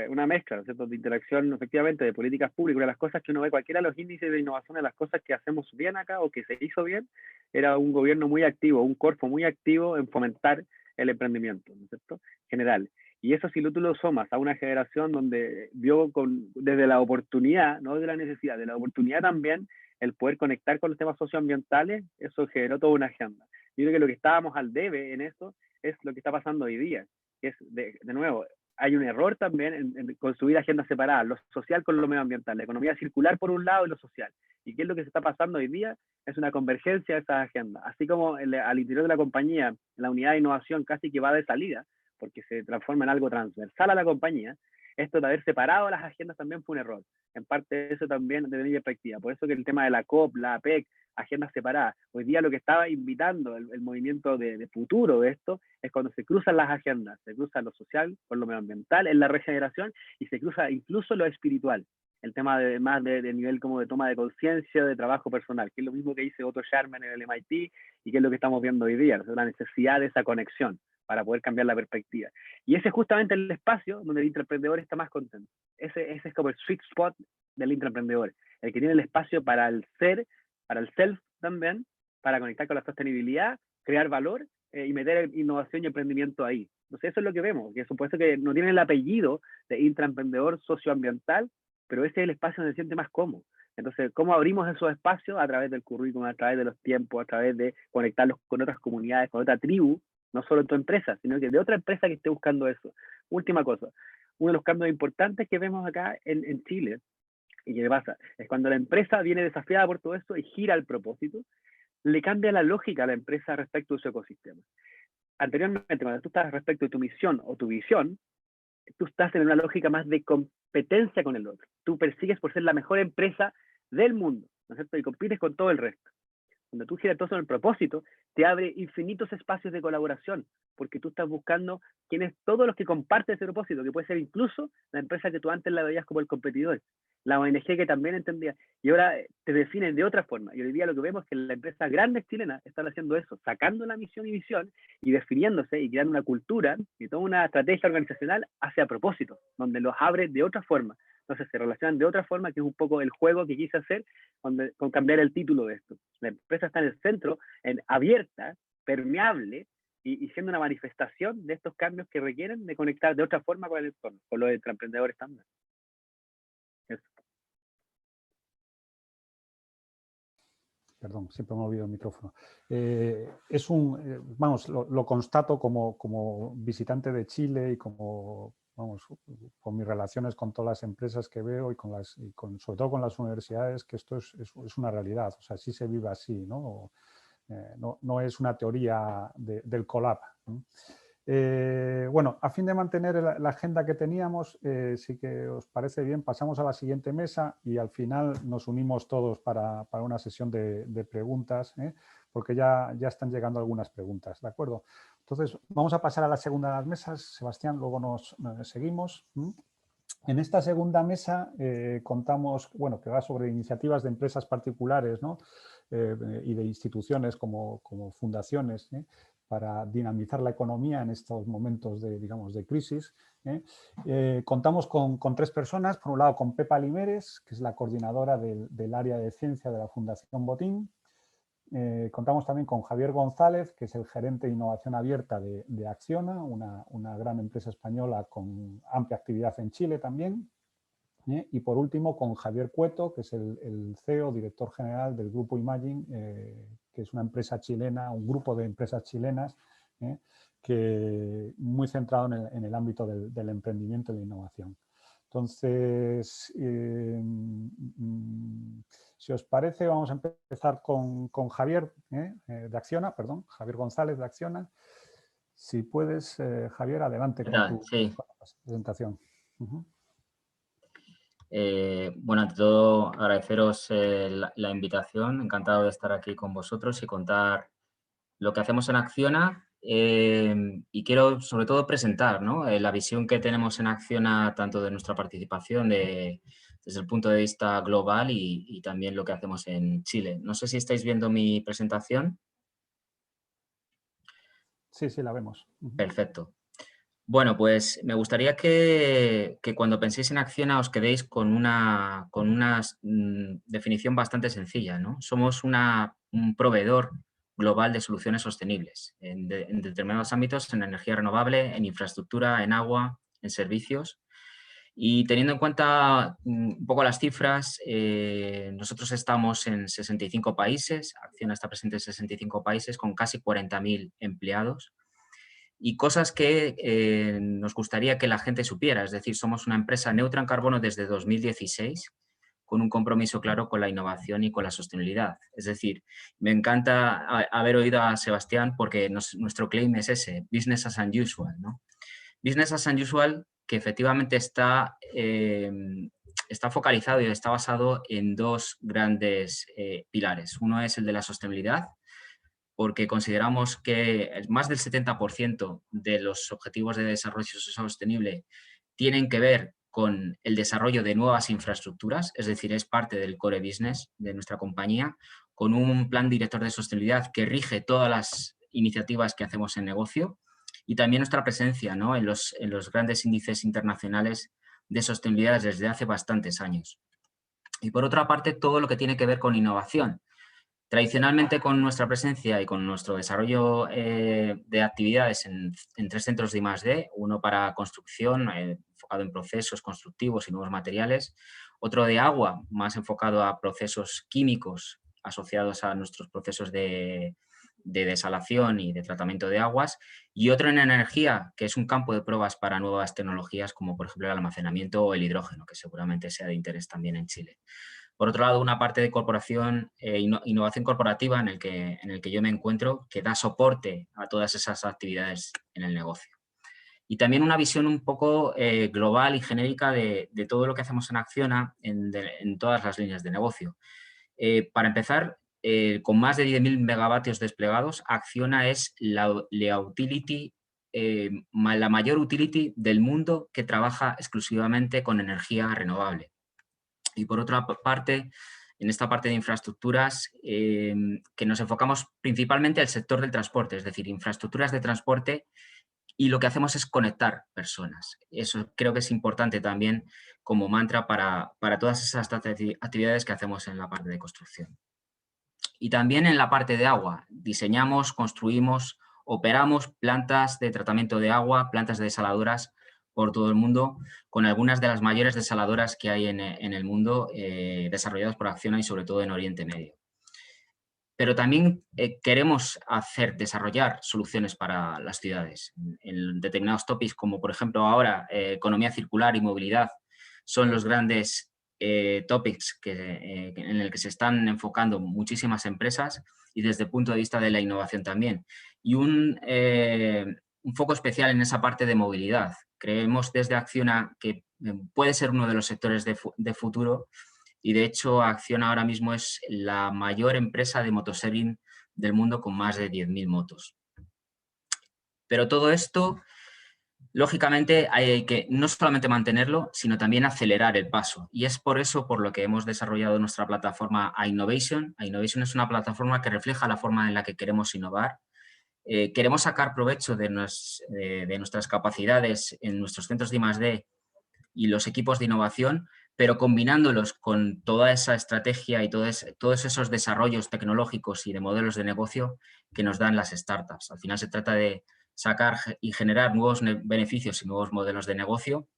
una mezcla, ¿cierto?, de interacción efectivamente de políticas públicas. Una de las cosas que uno ve, cualquiera de los índices de innovación, de las cosas que hacemos bien acá o que se hizo bien, era un gobierno muy activo, un cuerpo muy activo en fomentar el emprendimiento, ¿no es cierto?, general. Y eso, si tú lo sumas a una generación donde vio desde la oportunidad, no de la necesidad, de la oportunidad también, el poder conectar con los temas socioambientales, eso generó toda una agenda. Yo creo que lo que estábamos al debe en eso es lo que está pasando hoy día, que es, de nuevo, hay un error también en construir agendas separadas, lo social con lo medioambiental, la economía circular por un lado y lo social. ¿Y qué es lo que se está pasando hoy día? Es una convergencia de esas agendas. Así como al interior de la compañía, la unidad de innovación casi que va de salida, porque se transforma en algo transversal a la compañía, esto de haber separado las agendas también fue un error. En parte eso también desde mi perspectiva. Por eso que el tema de la COP, la APEC, agendas separadas. Hoy día lo que estaba invitando el movimiento de futuro de esto es cuando se cruzan las agendas, se cruza lo social con lo medioambiental en la regeneración y se cruza incluso lo espiritual. El tema más de nivel como de toma de conciencia, de trabajo personal, que es lo mismo que dice Otto Scharmer en el MIT y que es lo que estamos viendo hoy día, la necesidad de esa conexión para poder cambiar la perspectiva. Y ese es justamente el espacio donde el intraemprendedor está más contento. Ese es como el sweet spot del intraemprendedor, el que tiene el espacio para el ser, para el self también, para conectar con la sostenibilidad, crear valor y meter innovación y emprendimiento ahí. Entonces eso es lo que vemos, que supuesto que no tiene el apellido de intraemprendedor socioambiental, pero ese es el espacio donde se siente más cómodo. Entonces, ¿cómo abrimos esos espacios? A través del currículum, a través de los tiempos, a través de conectarlos con otras comunidades, con otra tribu, no solo en tu empresa, sino que de otra empresa que esté buscando eso. Última cosa, uno de los cambios importantes que vemos acá en Chile, y que pasa, es cuando la empresa viene desafiada por todo esto y gira al propósito, le cambia la lógica a la empresa respecto de su ecosistema. Anteriormente, cuando tú estás respecto de tu misión o tu visión, tú estás en una lógica más de competencia con el otro. Tú persigues por ser la mejor empresa del mundo, ¿no es cierto? Y compites con todo el resto. Cuando tú giras todo sobre el propósito, te abre infinitos espacios de colaboración, porque tú estás buscando quiénes todos los que comparten ese propósito, que puede ser incluso la empresa que tú antes la veías como el competidor, la ONG que también entendía, y ahora te definen de otra forma. Y hoy día lo que vemos es que las empresas grandes chilenas están haciendo eso, sacando la misión y visión y definiéndose y creando una cultura y toda una estrategia organizacional hacia propósito, donde los abre de otra forma. Entonces se relacionan de otra forma, que es un poco el juego que quise hacer con cambiar el título de esto. La empresa está en el centro, abierta, permeable, y siendo una manifestación de estos cambios que requieren de conectar de otra forma con el entorno, con los emprendedores también. Eso. Perdón, siempre me olvido el micrófono. Vamos, lo constato como visitante de Chile y como, vamos, con mis relaciones con todas las empresas que veo y sobre todo con las universidades, que esto es una realidad. O sea, sí se vive así, ¿no? No es una teoría del collab, ¿no? Bueno, a fin de mantener la agenda que teníamos, si que os parece bien, pasamos a la siguiente mesa y al final nos unimos todos para una sesión de preguntas, porque ya están llegando algunas preguntas, ¿de acuerdo? Entonces, vamos a pasar a la segunda de las mesas. Sebastián, luego nos seguimos. En esta segunda mesa contamos, bueno, que va sobre iniciativas de empresas particulares, ¿no? Y de instituciones como fundaciones, para dinamizar la economía en estos momentos de, digamos, de crisis. Contamos con 3 personas. Por un lado, con Pepa Limeres, que es la coordinadora del área de ciencia de la Fundación Botín. Contamos también con Javier González, que es el gerente de innovación abierta de Acciona, una gran empresa española con amplia actividad en Chile también. Y por último, con Javier Cueto, que es el CEO, director general del Grupo Imagine, que es una empresa chilena, un grupo de empresas chilenas, que muy centrado en el ámbito del emprendimiento y la innovación. Entonces, si os parece, vamos a empezar con Javier de Acciona, Javier González de Acciona. Si puedes, Javier, adelante con tu presentación. Bueno, ante todo, agradeceros la invitación. Encantado de estar aquí con vosotros y contar lo que hacemos en Acciona. Y quiero, sobre todo, presentar, ¿no?, la visión que tenemos en Acciona, tanto de nuestra participación desde el punto de vista global y también lo que hacemos en Chile. No sé si estáis viendo mi presentación. Sí, sí, la vemos. Perfecto. Bueno, pues me gustaría que cuando penséis en Acciona os quedéis con una definición bastante sencilla, ¿no? Somos un proveedor global de soluciones sostenibles en determinados ámbitos, en energía renovable, en infraestructura, en agua, en servicios. Y teniendo en cuenta un poco las cifras, nosotros estamos en 65 países, Acciona está presente en 65 países con casi 40.000 empleados. Y cosas que nos gustaría que la gente supiera, es decir, somos una empresa neutra en carbono desde 2016, con un compromiso claro con la innovación y con la sostenibilidad. Es decir, me encanta haber oído a Sebastián porque nuestro claim es ese, business as unusual, ¿no? Business as unusual, que efectivamente está focalizado y está basado en dos grandes pilares. Uno es el de la sostenibilidad, porque consideramos que más del 70% de los objetivos de desarrollo sostenible tienen que ver con el desarrollo de nuevas infraestructuras, es decir, es parte del core business de nuestra compañía, con un plan director de sostenibilidad que rige todas las iniciativas que hacemos en negocio y también nuestra presencia, ¿no?, en los grandes índices internacionales de sostenibilidad desde hace bastantes años. Y por otra parte, todo lo que tiene que ver con innovación. Tradicionalmente, con nuestra presencia y con nuestro desarrollo de actividades en 3 centros de I+D, uno para construcción, enfocado en procesos constructivos y nuevos materiales, otro de agua, más enfocado a procesos químicos asociados a nuestros procesos de desalación y de tratamiento de aguas, y otro en energía, que es un campo de pruebas para nuevas tecnologías como, por ejemplo, el almacenamiento o el hidrógeno, que seguramente sea de interés también en Chile. Por otro lado, una parte de corporación, innovación corporativa en el que yo me encuentro, que da soporte a todas esas actividades en el negocio. Y también una visión un poco global y genérica de todo lo que hacemos en Acciona en todas las líneas de negocio. Para empezar, con más de 10.000 megavatios desplegados, Acciona es la mayor utility del mundo que trabaja exclusivamente con energía renovable. Y por otra parte, en esta parte de infraestructuras, que nos enfocamos principalmente al sector del transporte, es decir, infraestructuras de transporte, y lo que hacemos es conectar personas. Eso creo que es importante también como mantra para todas esas actividades que hacemos en la parte de construcción. Y también en la parte de agua. Diseñamos, construimos, operamos plantas de tratamiento de agua, plantas desaladoras por todo el mundo, con algunas de las mayores desaladoras que hay en el mundo, desarrolladas por Acciona y sobre todo en Oriente Medio. Pero también queremos desarrollar soluciones para las ciudades. En determinados tópicos, como por ejemplo ahora economía circular y movilidad, son los grandes topics en el que se están enfocando muchísimas empresas y desde el punto de vista de la innovación también. Y un foco especial en esa parte de movilidad. Creemos desde Acciona que puede ser uno de los sectores de futuro y de hecho Acciona ahora mismo es la mayor empresa de motosharing del mundo con más de 10.000 motos. Pero todo esto, lógicamente, hay que no solamente mantenerlo, sino también acelerar el paso. Y es por eso por lo que hemos desarrollado nuestra plataforma iNovation. iNovation es una plataforma que refleja la forma en la que queremos innovar. Queremos sacar provecho de nuestras capacidades en nuestros centros de I+D y los equipos de innovación, pero combinándolos con toda esa estrategia y todos esos desarrollos tecnológicos y de modelos de negocio que nos dan las startups. Al final se trata de sacar y generar nuevos beneficios y nuevos modelos de negocio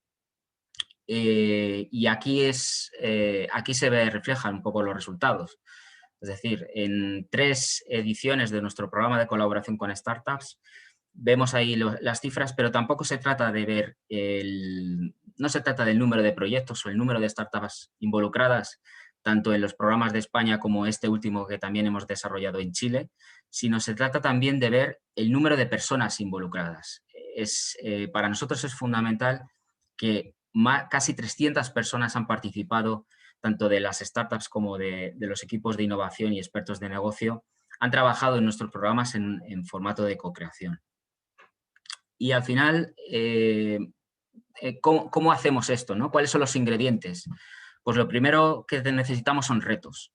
y aquí se reflejan un poco los resultados. Es decir, en 3 ediciones de nuestro programa de colaboración con startups, vemos ahí las cifras, pero tampoco se trata de ver no se trata del número de proyectos o el número de startups involucradas, tanto en los programas de España como este último que también hemos desarrollado en Chile, sino se trata también de ver el número de personas involucradas. Para nosotros es fundamental que casi 300 personas han participado, tanto de las startups como de los equipos de innovación y expertos de negocio, han trabajado en nuestros programas en formato de co-creación. Y al final, ¿cómo hacemos esto, ¿no? ¿Cuáles son los ingredientes? Pues lo primero que necesitamos son retos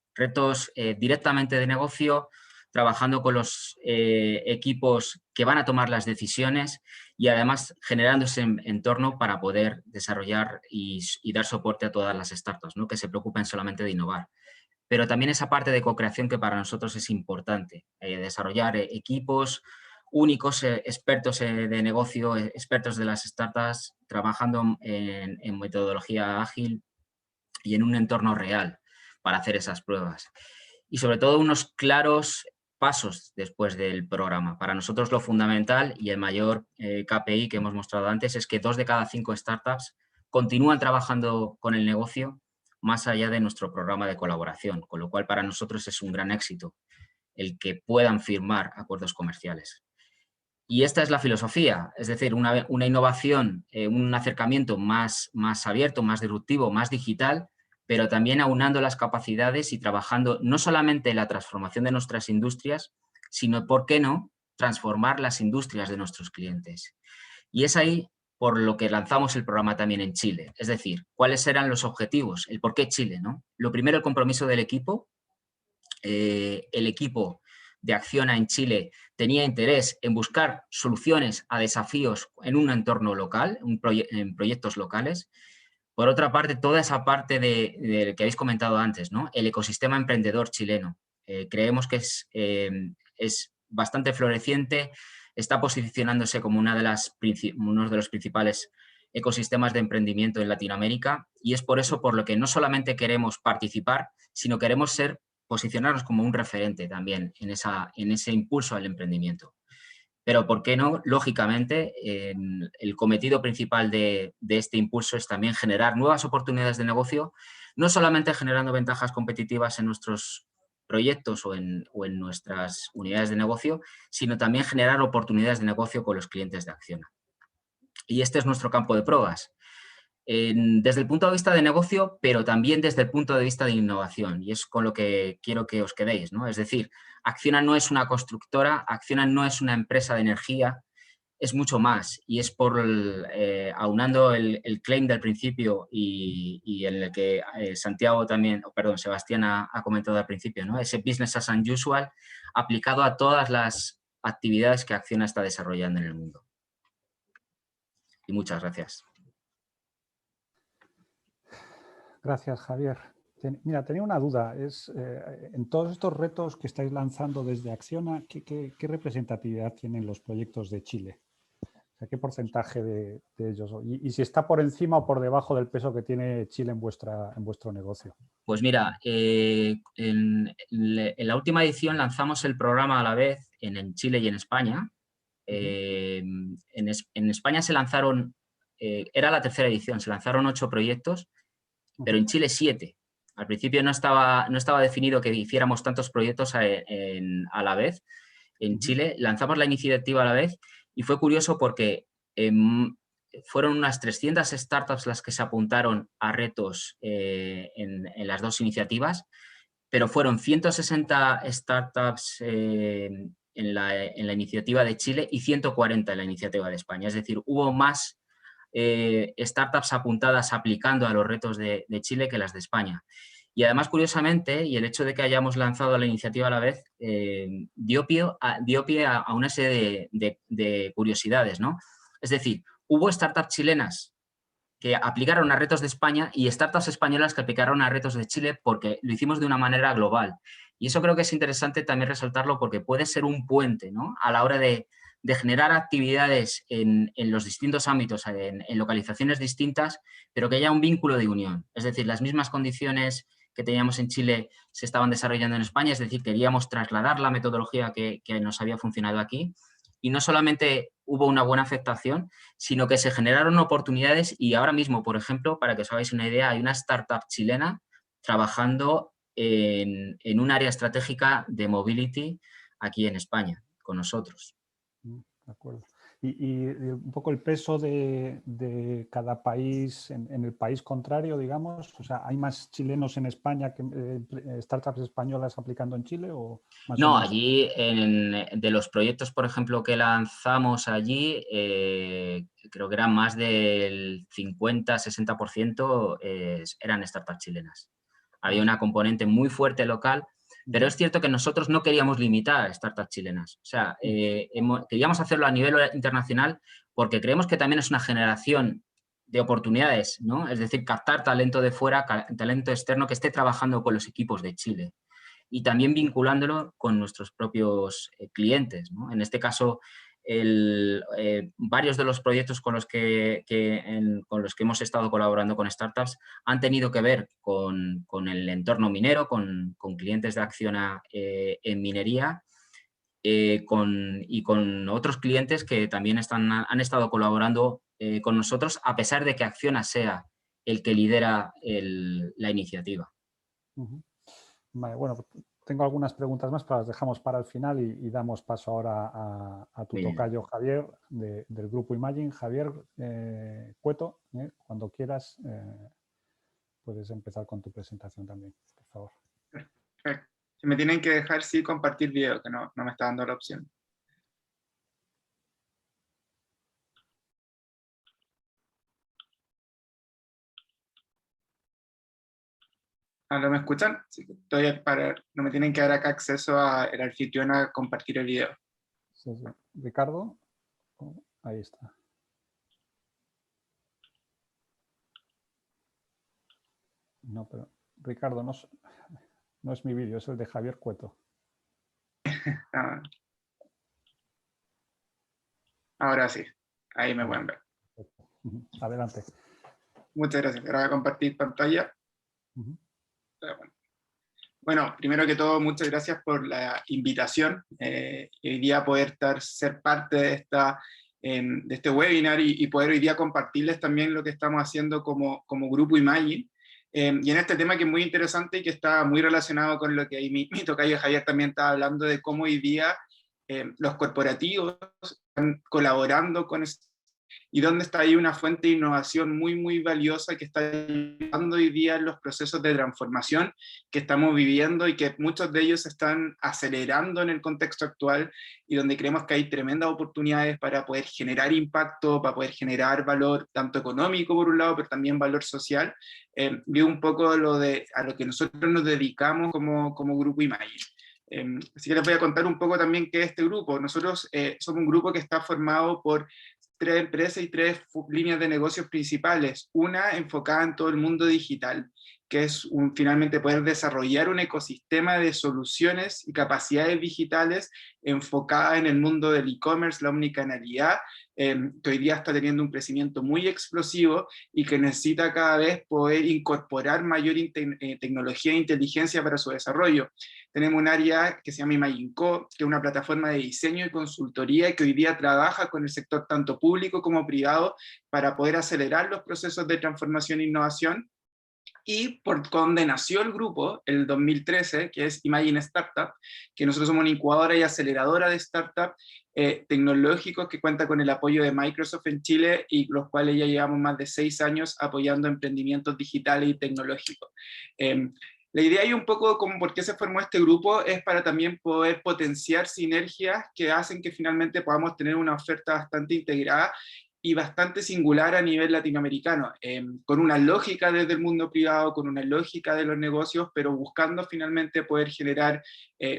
directamente de negocio, trabajando con los equipos que van a tomar las decisiones y además generando ese entorno para poder desarrollar y dar soporte a todas las startups, ¿no? Que se preocupen solamente de innovar. Pero también esa parte de co-creación que para nosotros es importante, desarrollar equipos únicos, expertos de negocio, expertos de las startups, trabajando en metodología ágil y en un entorno real para hacer esas pruebas. Y sobre todo unos claros pasos después del programa. Para nosotros lo fundamental y el mayor KPI que hemos mostrado antes es que 2 de cada 5 startups continúan trabajando con el negocio más allá de nuestro programa de colaboración, con lo cual para nosotros es un gran éxito el que puedan firmar acuerdos comerciales. Y esta es la filosofía, es decir, una innovación, un acercamiento más abierto, más disruptivo, más digital, pero también aunando las capacidades y trabajando no solamente en la transformación de nuestras industrias, sino, ¿por qué no?, transformar las industrias de nuestros clientes. Y es ahí por lo que lanzamos el programa también en Chile. Es decir, ¿cuáles eran los objetivos? El por qué Chile, ¿no? Lo primero, el compromiso del equipo. El equipo de Acciona en Chile tenía interés en buscar soluciones a desafíos en un entorno local, en proyectos locales. Por otra parte, toda esa parte de que habéis comentado antes, ¿no? El ecosistema emprendedor chileno. Creemos que es bastante floreciente, está posicionándose como uno de los principales ecosistemas de emprendimiento en Latinoamérica, y es por eso por lo que no solamente queremos participar, sino queremos posicionarnos como un referente también en ese impulso al emprendimiento. Pero, ¿por qué no? Lógicamente, el cometido principal de este impulso es también generar nuevas oportunidades de negocio, no solamente generando ventajas competitivas en nuestros proyectos o en nuestras unidades de negocio, sino también generar oportunidades de negocio con los clientes de Acciona. Y este es nuestro campo de pruebas. Desde el punto de vista de negocio, pero también desde el punto de vista de innovación, y es con lo que quiero que os quedéis, ¿no? Es decir, Acciona no es una constructora, Acciona no es una empresa de energía, es mucho más, y es aunando el claim del principio y en el que Sebastián ha comentado al principio, ¿no? Ese business as usual aplicado a todas las actividades que Acciona está desarrollando en el mundo. Y muchas gracias. Gracias, Javier. Mira, tenía una duda. En todos estos retos que estáis lanzando desde Acciona, ¿qué representatividad tienen los proyectos de Chile? O sea, ¿qué porcentaje de ellos? Y si está por encima o por debajo del peso que tiene Chile en vuestro negocio. Pues mira, en la última edición lanzamos el programa a la vez en Chile y en España. En España se lanzaron, era la tercera edición, se lanzaron 8 proyectos, pero en Chile 7. Al principio no estaba definido que hiciéramos tantos proyectos a la vez. En Chile lanzamos la iniciativa a la vez y fue curioso porque fueron unas 300 startups las que se apuntaron a retos en las 2 iniciativas, pero fueron 160 startups en la iniciativa de Chile y 140 en la iniciativa de España. Es decir, hubo más startups apuntadas aplicando a los retos de Chile que las de España. Y además, curiosamente, y el hecho de que hayamos lanzado la iniciativa a la vez, dio pie a una serie de curiosidades, ¿no? Es decir, hubo startups chilenas que aplicaron a retos de España y startups españolas que aplicaron a retos de Chile porque lo hicimos de una manera global. Y eso creo que es interesante también resaltarlo porque puede ser un puente, ¿no? A la hora de de generar actividades en los distintos ámbitos, en localizaciones distintas, pero que haya un vínculo de unión. Es decir, las mismas condiciones que teníamos en Chile se estaban desarrollando en España, es decir, queríamos trasladar la metodología que nos había funcionado aquí, y no solamente hubo una buena aceptación, sino que se generaron oportunidades y ahora mismo, por ejemplo, para que os hagáis una idea, hay una startup chilena trabajando en un área estratégica de mobility aquí en España, con nosotros. De acuerdo. Y un poco el peso de cada país en el país contrario, digamos, o sea, ¿hay más chilenos en España que startups españolas aplicando en Chile o más No, o menos? allí de los proyectos, por ejemplo, que lanzamos allí, creo que eran más del 50-60% eran startups chilenas. Había una componente muy fuerte local, pero es cierto que nosotros no queríamos limitar a startups chilenas. O sea, queríamos hacerlo a nivel internacional porque creemos que también es una generación de oportunidades, ¿no? Es decir, captar talento de fuera, talento externo que esté trabajando con los equipos de Chile y también vinculándolo con nuestros propios clientes, ¿no? En este caso, varios de los proyectos con los que hemos estado colaborando con startups han tenido que ver con el entorno minero, con clientes de Acciona en minería y con otros clientes que también han estado colaborando con nosotros, a pesar de que Acciona sea el que lidera la iniciativa. Vale, bueno, tengo algunas preguntas más, pero las dejamos para el final y damos paso ahora a tu tocayo Javier del grupo Imagine. Javier Cueto, cuando quieras puedes empezar con tu presentación también, por favor. Perfecto. Si me tienen que dejar, sí, compartir video, que no me está dando la opción. ¿No me escuchan? Sí, no me tienen que dar acá acceso al anfitrión a compartir el video. Sí. Ricardo, ahí está. No, pero Ricardo, no es mi vídeo, es el de Javier Cueto. Ahora sí, ahí me pueden ver. Adelante. Muchas gracias. Ahora voy a compartir pantalla. Bueno, primero que todo, muchas gracias por la invitación. Hoy día poder ser parte de este webinar y poder hoy día compartirles también lo que estamos haciendo como grupo Imagine. Y en este tema que es muy interesante y que está muy relacionado con lo que ahí mi tocayo Javier también estaba hablando de cómo hoy día los corporativos están colaborando con y dónde está ahí una fuente de innovación muy, muy valiosa que está ayudando hoy día en los procesos de transformación que estamos viviendo y que muchos de ellos están acelerando en el contexto actual y donde creemos que hay tremendas oportunidades para poder generar impacto, para poder generar valor tanto económico por un lado, pero también valor social. Vi un poco a lo que nosotros nos dedicamos como grupo Imagine. Así que les voy a contar un poco también qué es este grupo. Nosotros somos un grupo que está formado por 3 empresas y 3 líneas de negocios principales. Una enfocada en todo el mundo digital, que es finalmente poder desarrollar un ecosistema de soluciones y capacidades digitales enfocada en el mundo del e-commerce, la omnicanalidad, que hoy día está teniendo un crecimiento muy explosivo y que necesita cada vez poder incorporar mayor tecnología e inteligencia para su desarrollo. Tenemos un área que se llama ImagineCo, que es una plataforma de diseño y consultoría que hoy día trabaja con el sector tanto público como privado para poder acelerar los procesos de transformación e innovación. Y por donde nació el grupo, el 2013, que es Imagine Startup, que nosotros somos una incubadora y aceleradora de startups tecnológicos que cuenta con el apoyo de Microsoft en Chile y los cuales ya llevamos más de 6 años apoyando emprendimientos digitales y tecnológicos. La idea y un poco como por qué se formó este grupo es para también poder potenciar sinergias que hacen que finalmente podamos tener una oferta bastante integrada y bastante singular a nivel latinoamericano, con una lógica desde el mundo privado, con una lógica de los negocios, pero buscando finalmente poder generar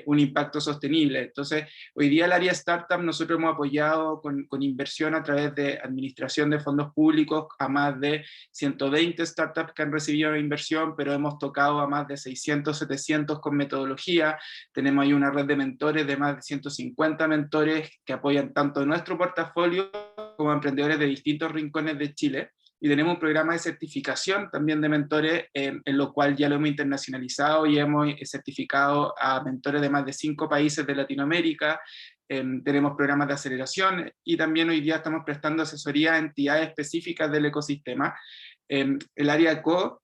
un impacto sostenible. Entonces, hoy día el área startup nosotros hemos apoyado con inversión a través de administración de fondos públicos a más de 120 startups que han recibido inversión, pero hemos tocado a más de 600, 700 con metodología. Tenemos ahí una red de mentores de más de 150 mentores que apoyan tanto nuestro portafolio como emprendedores de distintos rincones de Chile, y tenemos un programa de certificación también de mentores, en lo cual ya lo hemos internacionalizado y hemos certificado a mentores de más de 5 países de Latinoamérica. Tenemos programas de aceleración y también hoy día estamos prestando asesoría a entidades específicas del ecosistema. El área CO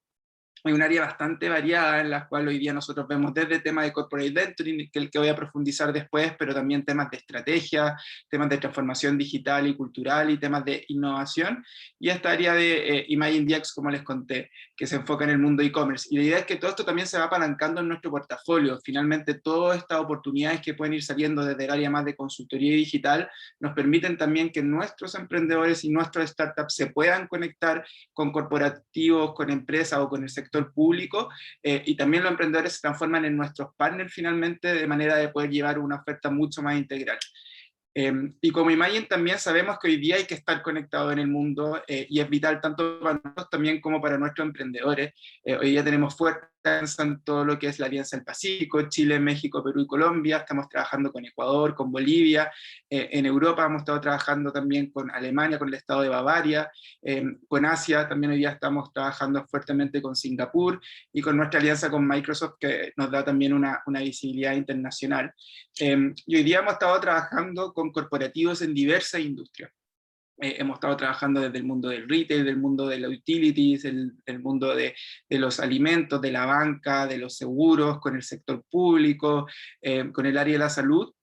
hay un área bastante variada en la cual hoy día nosotros vemos desde temas de corporate venturing, que el que voy a profundizar después, pero también temas de estrategia, temas de transformación digital y cultural y temas de innovación, y esta área de Imagine DX, como les conté, que se enfoca en el mundo e-commerce. Y la idea es que todo esto también se va apalancando en nuestro portafolio. Finalmente, todas estas oportunidades que pueden ir saliendo desde el área más de consultoría digital nos permiten también que nuestros emprendedores y nuestros startups se puedan conectar con corporativos, con empresas o con el sector público, y también los emprendedores se transforman en nuestros partners finalmente, de manera de poder llevar una oferta mucho más integral. Y como Imagine también sabemos que hoy día hay que estar conectado en el mundo, y es vital tanto para nosotros también como para nuestros emprendedores. Hoy día tenemos fuerte alianza en todo lo que es la Alianza del Pacífico, Chile, México, Perú y Colombia. Estamos trabajando con Ecuador, con Bolivia. En Europa hemos estado trabajando también con Alemania, con el estado de Bavaria. Con Asia también hoy día estamos trabajando fuertemente con Singapur, y con nuestra alianza con Microsoft, que nos da también una visibilidad internacional. Y hoy día hemos estado trabajando con corporativos en diversas industrias. Hemos estado trabajando desde el mundo del retail, del mundo de los utilities, el mundo de los alimentos, de la banca, de los seguros, con el sector público, con el área de la salud.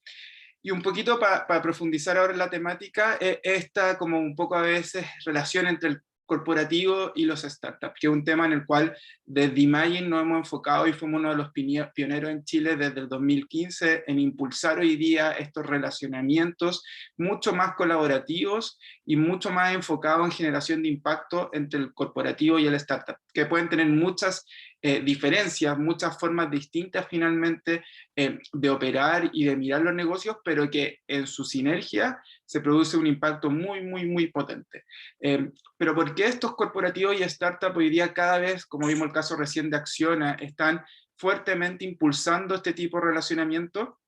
Y un poquito para profundizar ahora en la temática, esta como un poco a veces relación entre el corporativo y los startups, que es un tema en el cual desde Imagine nos hemos enfocado y fuimos uno de los pioneros en Chile desde el 2015 en impulsar hoy día estos relacionamientos mucho más colaborativos y mucho más enfocados en generación de impacto entre el corporativo y el startup, que pueden tener muchas diferencias, muchas formas distintas finalmente de operar y de mirar los negocios, pero que en su sinergia se produce un impacto muy, muy, muy potente. Pero ¿por qué estos corporativos y startups hoy día cada vez, como vimos el caso recién de Acciona, están fuertemente impulsando este tipo de relacionamiento?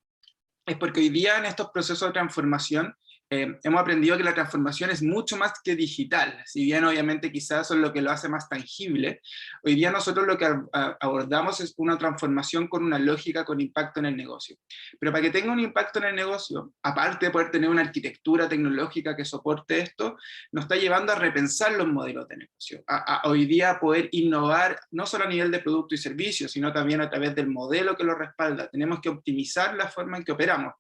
Es porque hoy día en estos procesos de transformación hemos aprendido que la transformación es mucho más que digital, si bien obviamente quizás eso es lo que lo hace más tangible. Hoy día nosotros lo que abordamos es una transformación con una lógica, con impacto en el negocio. Pero para que tenga un impacto en el negocio, aparte de poder tener una arquitectura tecnológica que soporte esto, nos está llevando a repensar los modelos de negocio, a hoy día poder innovar no solo a nivel de producto y servicio, sino también a través del modelo que lo respalda. Tenemos que optimizar la forma en que operamos.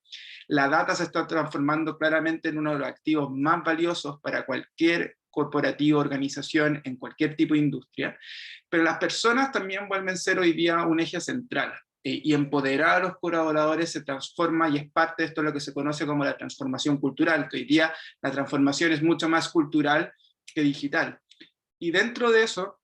La data se está transformando claramente en uno de los activos más valiosos para cualquier corporativo, organización, en cualquier tipo de industria, pero las personas también vuelven a ser hoy día un eje central, y empoderar a los colaboradores se transforma y es parte de esto lo que se conoce como la transformación cultural, que hoy día la transformación es mucho más cultural que digital. Y dentro de eso,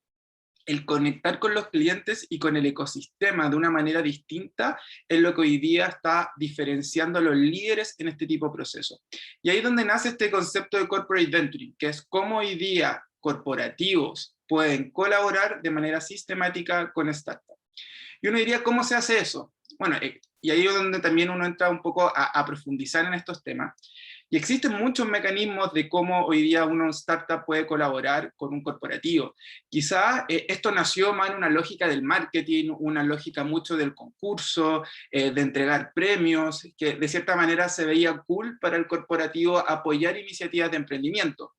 el conectar con los clientes y con el ecosistema de una manera distinta es lo que hoy día está diferenciando a los líderes en este tipo de procesos. Y ahí es donde nace este concepto de corporate venturing, que es cómo hoy día corporativos pueden colaborar de manera sistemática con startups. Y uno diría, ¿cómo se hace eso? Bueno, y ahí es donde también uno entra un poco a profundizar en estos temas. Y existen muchos mecanismos de cómo hoy día una startup puede colaborar con un corporativo. Quizá esto nació más en una lógica del marketing, una lógica mucho del concurso, de entregar premios, que de cierta manera se veía cool para el corporativo apoyar iniciativas de emprendimiento.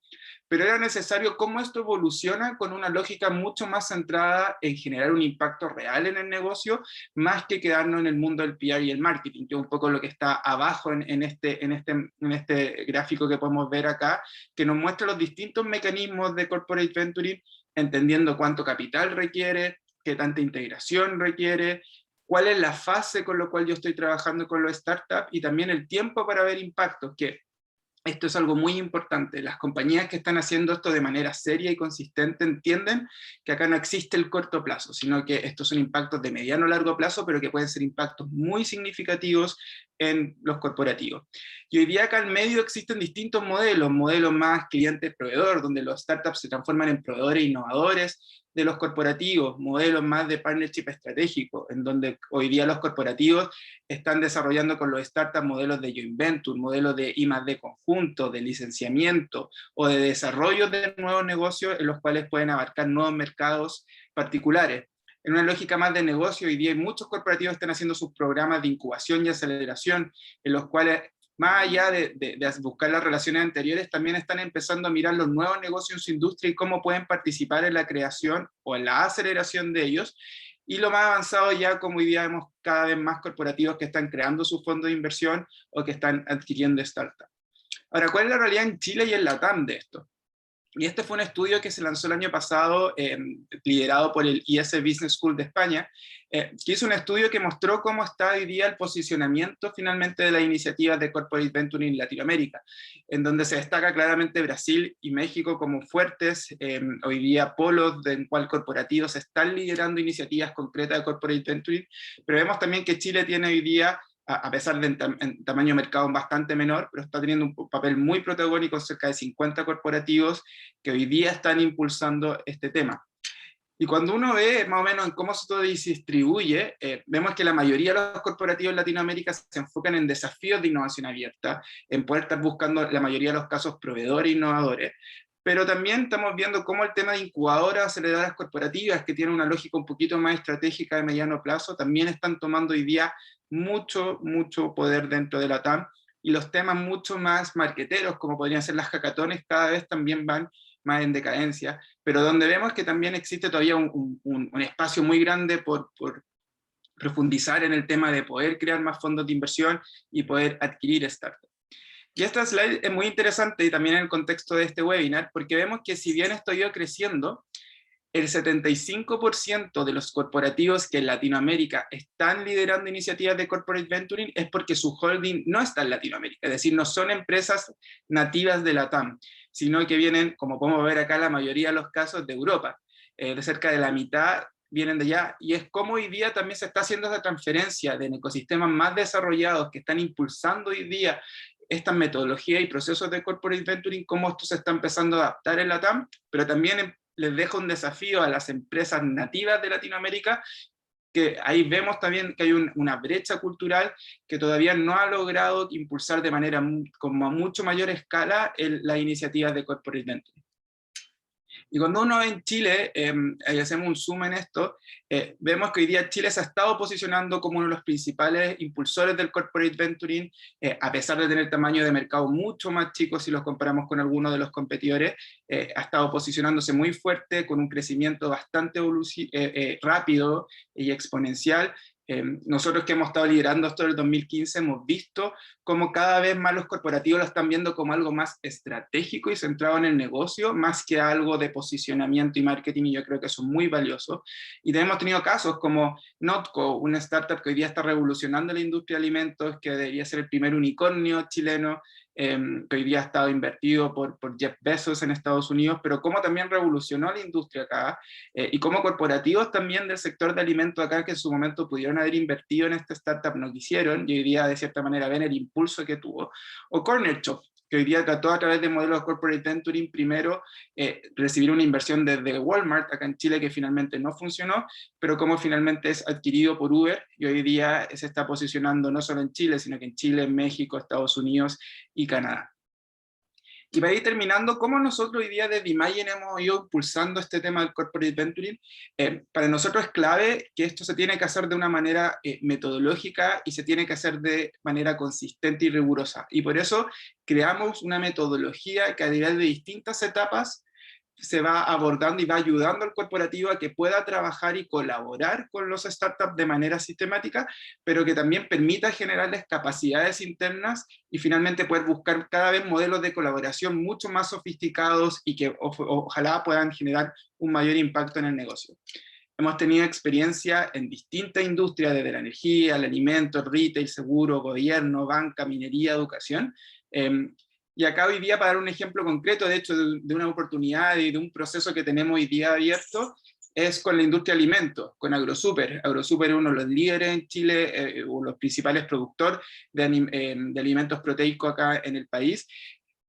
Pero era necesario cómo esto evoluciona con una lógica mucho más centrada en generar un impacto real en el negocio, más que quedarnos en el mundo del PR y el marketing, que es un poco lo que está abajo en este gráfico que podemos ver acá, que nos muestra los distintos mecanismos de corporate venturing, entendiendo cuánto capital requiere, qué tanta integración requiere, cuál es la fase con la cual yo estoy trabajando con los startups, y también el tiempo para ver impactos, que esto es algo muy importante. Las compañías que están haciendo esto de manera seria y consistente entienden que acá no existe el corto plazo, sino que estos son impactos de mediano a largo plazo, pero que pueden ser impactos muy significativos en los corporativos. Y hoy día acá en medio existen distintos modelos más cliente-proveedor, donde los startups se transforman en proveedores innovadores de los corporativos, modelos más de partnership estratégico, en donde hoy día los corporativos están desarrollando con los startups modelos de joint venture, modelos de I+D conjunto, de licenciamiento o de desarrollo de nuevos negocios en los cuales pueden abarcar nuevos mercados particulares. En una lógica más de negocio, hoy día muchos corporativos están haciendo sus programas de incubación y aceleración, en los cuales, más allá de buscar las relaciones anteriores, también están empezando a mirar los nuevos negocios en su industria y cómo pueden participar en la creación o en la aceleración de ellos. Y lo más avanzado ya, como hoy día vemos cada vez más corporativos que están creando sus fondos de inversión o que están adquiriendo startups. Ahora, ¿cuál es la realidad en Chile y en Latam de esto? Y este fue un estudio que se lanzó el año pasado, liderado por el IS Business School de España, que hizo un estudio que mostró cómo está hoy día el posicionamiento finalmente de las iniciativas de Corporate Venturing en Latinoamérica, en donde se destaca claramente Brasil y México como fuertes, hoy día polos en cual corporativos están liderando iniciativas concretas de Corporate Venturing, pero vemos también que Chile tiene hoy día, a pesar de en tamaño de mercado bastante menor, pero está teniendo un papel muy protagónico, cerca de 50 corporativos que hoy día están impulsando este tema. Y cuando uno ve más o menos en cómo se distribuye, vemos que la mayoría de los corporativos en Latinoamérica se enfocan en desafíos de innovación abierta, en poder estar buscando, la mayoría de los casos, proveedores innovadores, pero también estamos viendo cómo el tema de incubadoras, aceleradoras corporativas, que tienen una lógica un poquito más estratégica de mediano plazo, también están tomando hoy día mucho poder dentro de la TAM, y los temas mucho más marqueteros, como podrían ser las hackatones, cada vez también van más en decadencia, pero donde vemos que también existe todavía un espacio muy grande por profundizar en el tema de poder crear más fondos de inversión y poder adquirir startups. Y esta slide es muy interesante y también en el contexto de este webinar, porque vemos que si bien esto ha ido creciendo, el 75% de los corporativos que en Latinoamérica están liderando iniciativas de corporate venturing es porque su holding no está en Latinoamérica, es decir, no son empresas nativas de la TAM, sino que vienen, como podemos ver acá, la mayoría de los casos de Europa, de cerca de la mitad vienen de allá, y es como hoy día también se está haciendo esa transferencia de ecosistemas más desarrollados que están impulsando hoy día estas metodologías y procesos de corporate venturing, cómo esto se está empezando a adaptar en la TAM, pero también les deja un desafío a las empresas nativas de Latinoamérica, que ahí vemos también que hay una brecha cultural que todavía no ha logrado impulsar de manera como a mucho mayor escala las iniciativas de corporate venturing. Y cuando uno ve en Chile, y hacemos un zoom en esto, vemos que hoy día Chile se ha estado posicionando como uno de los principales impulsores del corporate venturing, a pesar de tener tamaño de mercado mucho más chico si los comparamos con algunos de los competidores, ha estado posicionándose muy fuerte, con un crecimiento bastante rápido y exponencial. Nosotros que hemos estado liderando esto del 2015 hemos visto cómo cada vez más los corporativos lo están viendo como algo más estratégico y centrado en el negocio, más que algo de posicionamiento y marketing, y yo creo que eso es muy valioso. Y hemos tenido casos como Notco, una startup que hoy día está revolucionando la industria de alimentos, que debería ser el primer unicornio chileno, que hoy día ha estado invertido por Jeff Bezos en Estados Unidos, pero cómo también revolucionó la industria acá, y cómo corporativos también del sector de alimentos acá, que en su momento pudieron haber invertido en esta startup, no quisieron, y hoy día de cierta manera ven el impulso que tuvo. O Corner Shop, que hoy día trató a través de modelos de corporate venturing primero recibir una inversión desde Walmart acá en Chile, que finalmente no funcionó, pero como finalmente es adquirido por Uber, y hoy día se está posicionando no solo en Chile, sino que en Chile, México, Estados Unidos y Canadá. Y para ir terminando, ¿cómo nosotros hoy día desde Imagen hemos ido impulsando este tema del corporate venturing? Para nosotros es clave que esto se tiene que hacer de una manera metodológica y se tiene que hacer de manera consistente y rigurosa. Y por eso creamos una metodología que a nivel de distintas etapas se va abordando y va ayudando al corporativo a que pueda trabajar y colaborar con los startups de manera sistemática, pero que también permita generarles capacidades internas y finalmente poder buscar cada vez modelos de colaboración mucho más sofisticados y que ojalá puedan generar un mayor impacto en el negocio. Hemos tenido experiencia en distintas industrias, desde la energía, el alimento, el retail, seguro, gobierno, banca, minería, educación, Y acá hoy día, para dar un ejemplo concreto, de hecho, de una oportunidad y de un proceso que tenemos hoy día abierto, es con la industria de alimentos, con AgroSuper. AgroSuper es uno de los líderes en Chile, los principales productores de alimentos proteicos acá en el país.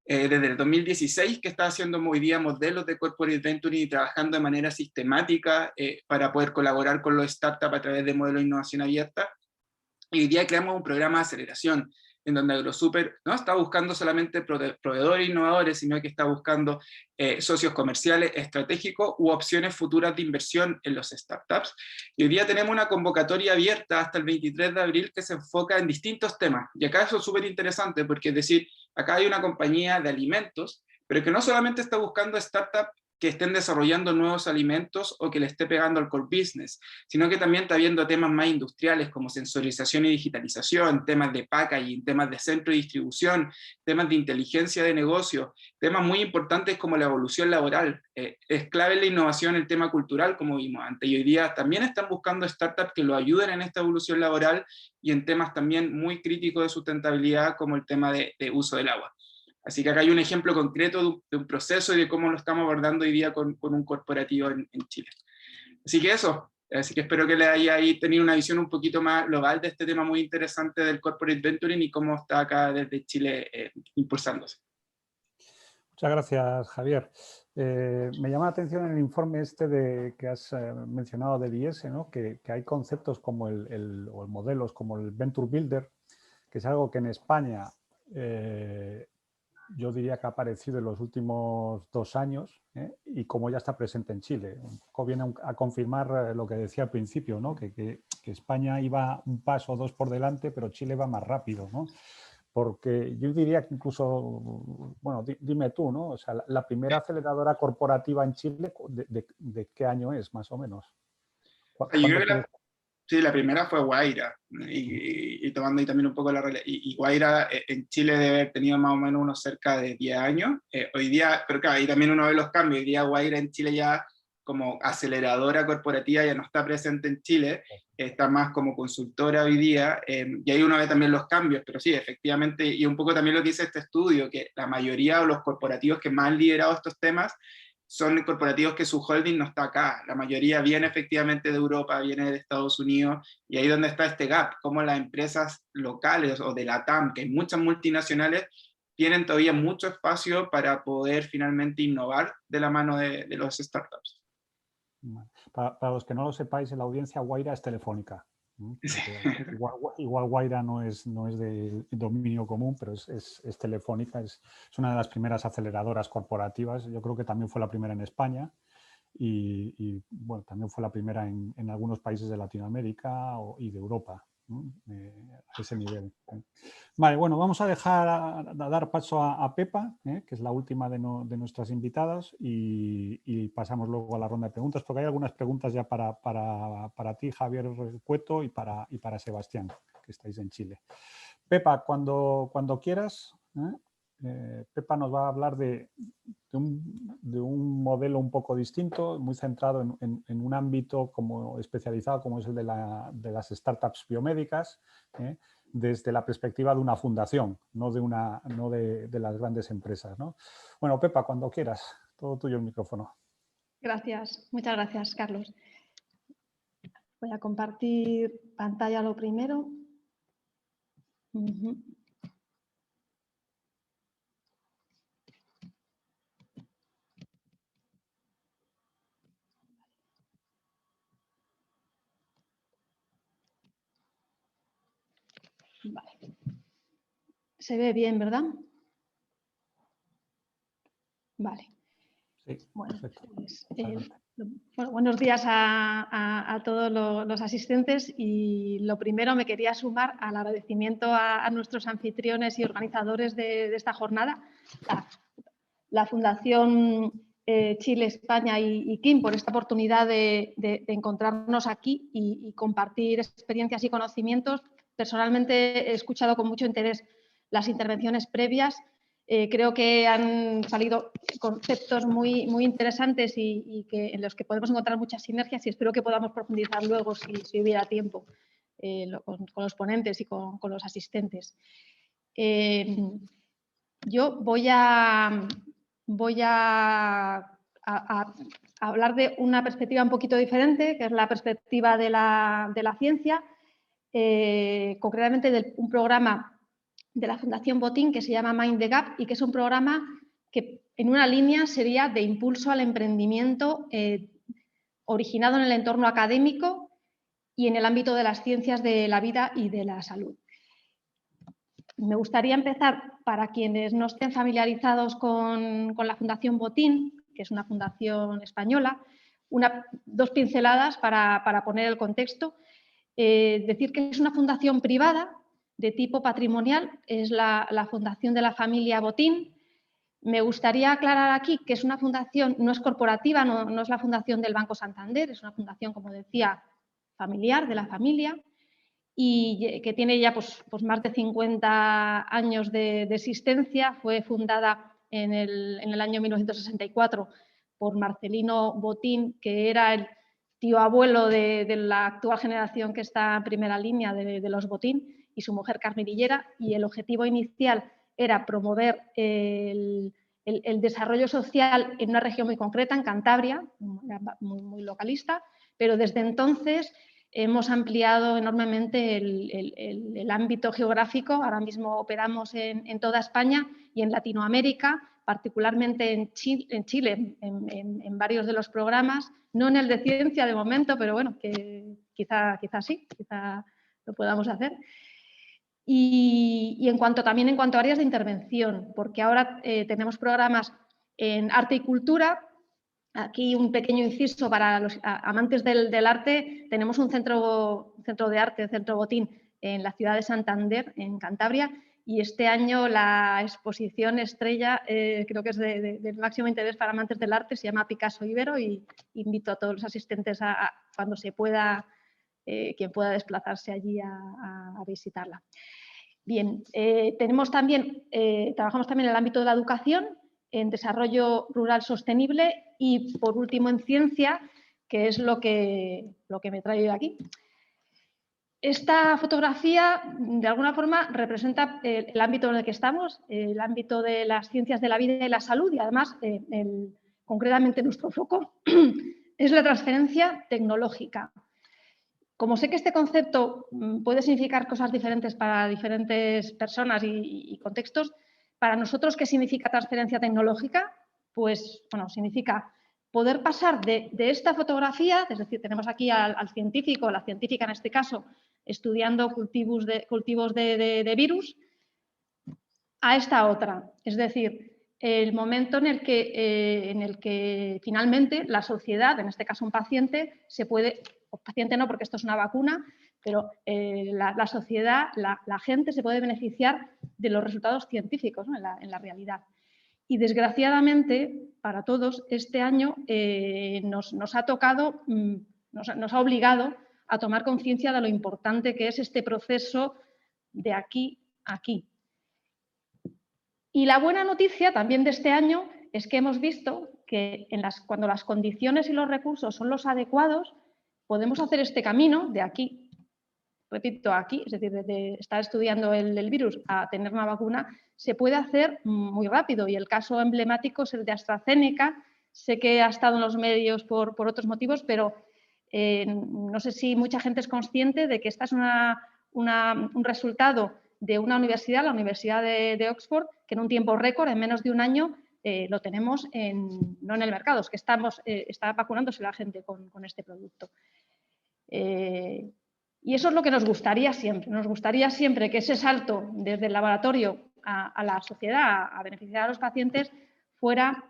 Desde el 2016 que está haciendo hoy día modelos de corporate venturing y trabajando de manera sistemática para poder colaborar con los startups a través de modelos de innovación abierta. Y hoy día creamos un programa de aceleración en donde AgroSuper no está buscando solamente proveedores innovadores, sino que está buscando socios comerciales estratégicos u opciones futuras de inversión en los startups. Y hoy día tenemos una convocatoria abierta hasta el 23 de abril que se enfoca en distintos temas. Y acá eso es súper interesante porque, es decir, acá hay una compañía de alimentos, pero que no solamente está buscando startups que estén desarrollando nuevos alimentos o que le esté pegando al core business, sino que también está viendo temas más industriales como sensorización y digitalización, temas de packaging, temas de centro de distribución, temas de inteligencia de negocio, temas muy importantes como la evolución laboral. Es clave la innovación el tema cultural, como vimos antes, y hoy día también están buscando startups que lo ayuden en esta evolución laboral y en temas también muy críticos de sustentabilidad como el tema de uso del agua. Así que acá hay un ejemplo concreto de un proceso y de cómo lo estamos abordando hoy día con un corporativo en Chile. Así que eso, así que espero que le haya ahí tenido una visión un poquito más global de este tema muy interesante del corporate venturing y cómo está acá desde Chile impulsándose. Muchas gracias, Javier. Me llama la atención el informe este que has mencionado del IES, ¿no? que hay conceptos como o modelos como el Venture Builder, que es algo que en España yo diría que ha aparecido en los últimos 2 años y como ya está presente en Chile. Un poco viene a confirmar lo que decía al principio, ¿no? que España iba un paso o 2 por delante, pero Chile va más rápido, ¿no? Porque yo diría que incluso, bueno, dime tú, ¿no? O sea, la primera aceleradora corporativa en Chile, ¿de qué año es, más o menos? Yo creo que sí, la primera fue Guaira, y tomando ahí también un poco la realidad. Y Guaira en Chile debe haber tenido más o menos unos cerca de 10 años. Hoy día, pero claro, ahí también uno ve los cambios. Hoy día Guaira en Chile ya como aceleradora corporativa ya no está presente en Chile, está más como consultora hoy día, y ahí uno ve también los cambios, pero sí, efectivamente, y un poco también lo que dice este estudio, que la mayoría de los corporativos que más han liderado estos temas son corporativos que su holding no está acá, la mayoría viene efectivamente de Europa, viene de Estados Unidos, y ahí donde está este gap, como las empresas locales o de la TAM, que hay muchas multinacionales, tienen todavía mucho espacio para poder finalmente innovar de la mano de los startups. Para los que no lo sepáis, en la audiencia Guaira es Telefónica. Sí. Igual Guaira no es de dominio común, pero es Telefónica, es una de las primeras aceleradoras corporativas. Yo creo que también fue la primera en España y bueno, también fue la primera en algunos países de Latinoamérica y de Europa, a ese nivel. Vale, bueno, vamos a dar paso a Pepa, que es la última de nuestras invitadas, y pasamos luego a la ronda de preguntas, porque hay algunas preguntas ya para ti, Javier Cueto, y para Sebastián, que estáis en Chile. Pepa, cuando quieras, Pepa nos va a hablar de un modelo un poco distinto, muy centrado en un ámbito como especializado como es el de las startups biomédicas, desde la perspectiva de una fundación, no de las grandes empresas, ¿no? Bueno, Pepa, cuando quieras, todo tuyo el micrófono. Gracias, muchas gracias, Carlos. Voy a compartir pantalla lo primero. Vale. Se ve bien, ¿verdad? Vale. Sí, bueno, pues, buenos días a todos los asistentes, y lo primero me quería sumar al agradecimiento a nuestros anfitriones y organizadores de esta jornada, la Fundación Chile, España y KIM, por esta oportunidad de encontrarnos aquí y compartir experiencias y conocimientos. Personalmente he escuchado con mucho interés las intervenciones previas. Creo que han salido conceptos muy interesantes y en los que podemos encontrar muchas sinergias, y espero que podamos profundizar luego, si hubiera tiempo, con los ponentes y con los asistentes. Yo voy a hablar de una perspectiva un poquito diferente, que es la perspectiva de la ciencia, concretamente de un programa de la Fundación Botín que se llama Mind the Gap y que es un programa que en una línea sería de impulso al emprendimiento originado en el entorno académico y en el ámbito de las ciencias de la vida y de la salud. Me gustaría empezar, para quienes no estén familiarizados con la Fundación Botín, que es una fundación española, dos pinceladas para poner el contexto. Decir que es una fundación privada de tipo patrimonial, es la fundación de la familia Botín. Me gustaría aclarar aquí que es una fundación, no es corporativa, no es la fundación del Banco Santander, es una fundación, como decía, familiar, de la familia, y que tiene ya pues más de 50 años de existencia. Fue fundada en el año 1964 por Marcelino Botín, que era el tío abuelo de la actual generación que está en primera línea de los Botín, y su mujer Carmen Villera, y el objetivo inicial era promover el desarrollo social en una región muy concreta, en Cantabria, muy localista, pero desde entonces hemos ampliado enormemente el ámbito geográfico. Ahora mismo operamos en toda España y en Latinoamérica, particularmente en Chile, en varios de los programas, no en el de ciencia de momento, pero bueno, que quizá sí, quizá lo podamos hacer. Y también en cuanto a áreas de intervención, porque ahora tenemos programas en arte y cultura. Aquí un pequeño inciso para los amantes del arte. Tenemos un centro de arte, el Centro Botín, en la ciudad de Santander, en Cantabria, y este año la exposición estrella, creo que es del máximo interés para amantes del arte, se llama Picasso Ibero, y invito a todos los asistentes cuando se pueda, quien pueda desplazarse allí a visitarla. Bien, trabajamos también en el ámbito de la educación, en desarrollo rural sostenible y, por último, en ciencia, que es lo que me trae aquí. Esta fotografía, de alguna forma, representa el ámbito en el que estamos, el ámbito de las ciencias de la vida y la salud, y además, concretamente, nuestro foco es la transferencia tecnológica. Como sé que este concepto puede significar cosas diferentes para diferentes personas y contextos, para nosotros, ¿qué significa transferencia tecnológica? Pues, bueno, significa poder pasar de esta fotografía, es decir, tenemos aquí al científico, la científica en este caso, estudiando cultivos de virus, a esta otra. Es decir, el momento en el que finalmente la sociedad, en este caso un paciente, paciente no, porque esto es una vacuna, pero la sociedad, la gente se puede beneficiar de los resultados científicos, ¿no? en la realidad. Y desgraciadamente, para todos, este año nos ha tocado, nos ha obligado a tomar conciencia de lo importante que es este proceso de aquí a aquí. Y la buena noticia también de este año es que hemos visto que cuando las condiciones y los recursos son los adecuados, podemos hacer este camino de aquí, repito, aquí, es decir, de estar estudiando el virus a tener una vacuna, se puede hacer muy rápido. Y el caso emblemático es el de AstraZeneca. Sé que ha estado en los medios por otros motivos, pero no sé si mucha gente es consciente de que esta es un resultado de una universidad, la Universidad de Oxford, que en un tiempo récord, en menos de un año, lo tenemos no en el mercado, es que está vacunándose la gente con este producto. Y eso es lo que nos gustaría siempre. Nos gustaría siempre que ese salto desde el laboratorio a la sociedad, a beneficiar a los pacientes, fuera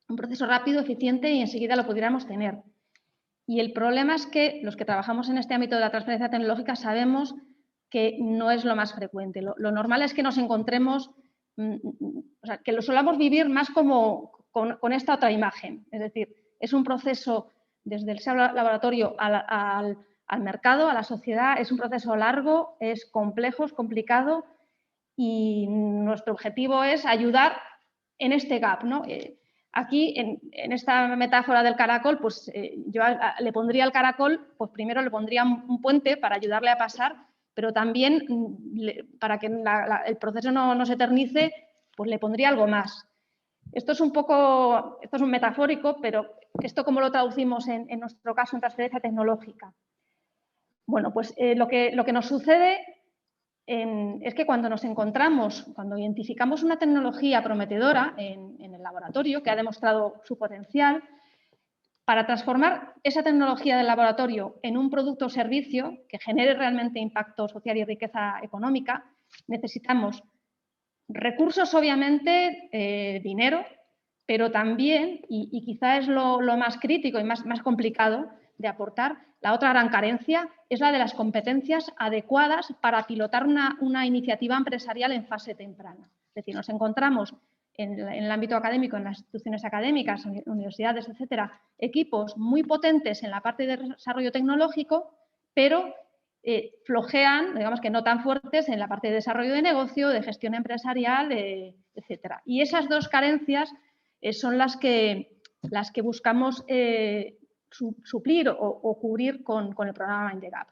un proceso rápido, eficiente y enseguida lo pudiéramos tener. Y el problema es que los que trabajamos en este ámbito de la transferencia tecnológica sabemos que no es lo más frecuente. Lo normal es que nos encontremos, o sea, que lo solamos vivir más como con esta otra imagen. Es decir, es un proceso desde el laboratorio al mercado, a la sociedad, es un proceso largo, es complejo, es complicado, y nuestro objetivo es ayudar en este gap, ¿no? Aquí, en esta metáfora del caracol, pues yo le pondría al caracol, pues primero le pondría un puente para ayudarle a pasar, pero también para que el proceso no se eternice, pues le pondría algo más. Esto es un metafórico, pero ¿esto cómo lo traducimos en nuestro caso en transferencia tecnológica? Bueno, pues lo que nos sucede es que cuando cuando identificamos una tecnología prometedora en el laboratorio que ha demostrado su potencial, para transformar esa tecnología del laboratorio en un producto o servicio que genere realmente impacto social y riqueza económica, necesitamos recursos, obviamente, dinero, pero también, y quizá es lo más crítico y más complicado de aportar, la otra gran carencia es la de las competencias adecuadas para pilotar una iniciativa empresarial en fase temprana. Es decir, nos encontramos en el ámbito académico, en las instituciones académicas, universidades, etcétera, equipos muy potentes en la parte de desarrollo tecnológico, pero flojean, digamos que no tan fuertes en la parte de desarrollo de negocio, de gestión empresarial, etcétera. Y esas dos carencias son las que buscamos suplir o cubrir con el programa Mind the Gap.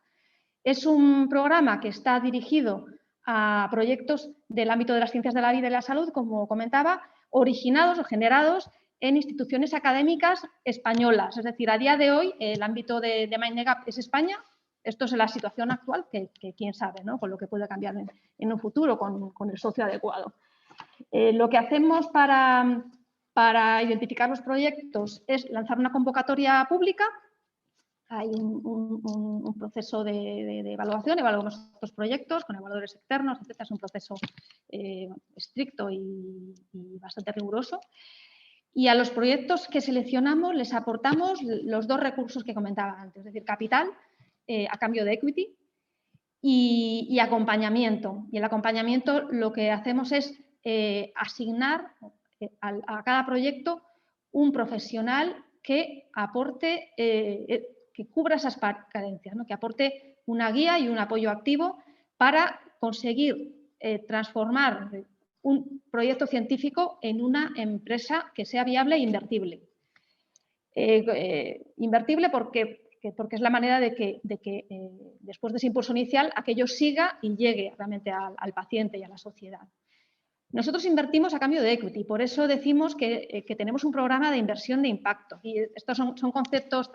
Es un programa que está dirigido a proyectos del ámbito de las ciencias de la vida y la salud, como comentaba, originados o generados en instituciones académicas españolas. Es decir, a día de hoy el ámbito de Mind the Gap es España. Esto es la situación actual, que quién sabe, ¿no? Con lo que puede cambiar en un futuro con el socio adecuado. Lo que hacemos para identificar los proyectos es lanzar una convocatoria pública. Hay un proceso de evaluación, evaluamos estos proyectos con evaluadores externos, etc. Es un proceso estricto y bastante riguroso. Y a los proyectos que seleccionamos les aportamos los dos recursos que comentaba antes, es decir, capital a cambio de equity y acompañamiento. Y el acompañamiento lo que hacemos es asignar a cada proyecto un profesional que aporte, que cubra esas carencias, ¿no? Que aporte una guía y un apoyo activo para conseguir transformar un proyecto científico en una empresa que sea viable e invertible. Invertible porque es la manera de que después de ese impulso inicial aquello siga y llegue realmente al paciente y a la sociedad. Nosotros invertimos a cambio de equity, por eso decimos que tenemos un programa de inversión de impacto. Y estos son conceptos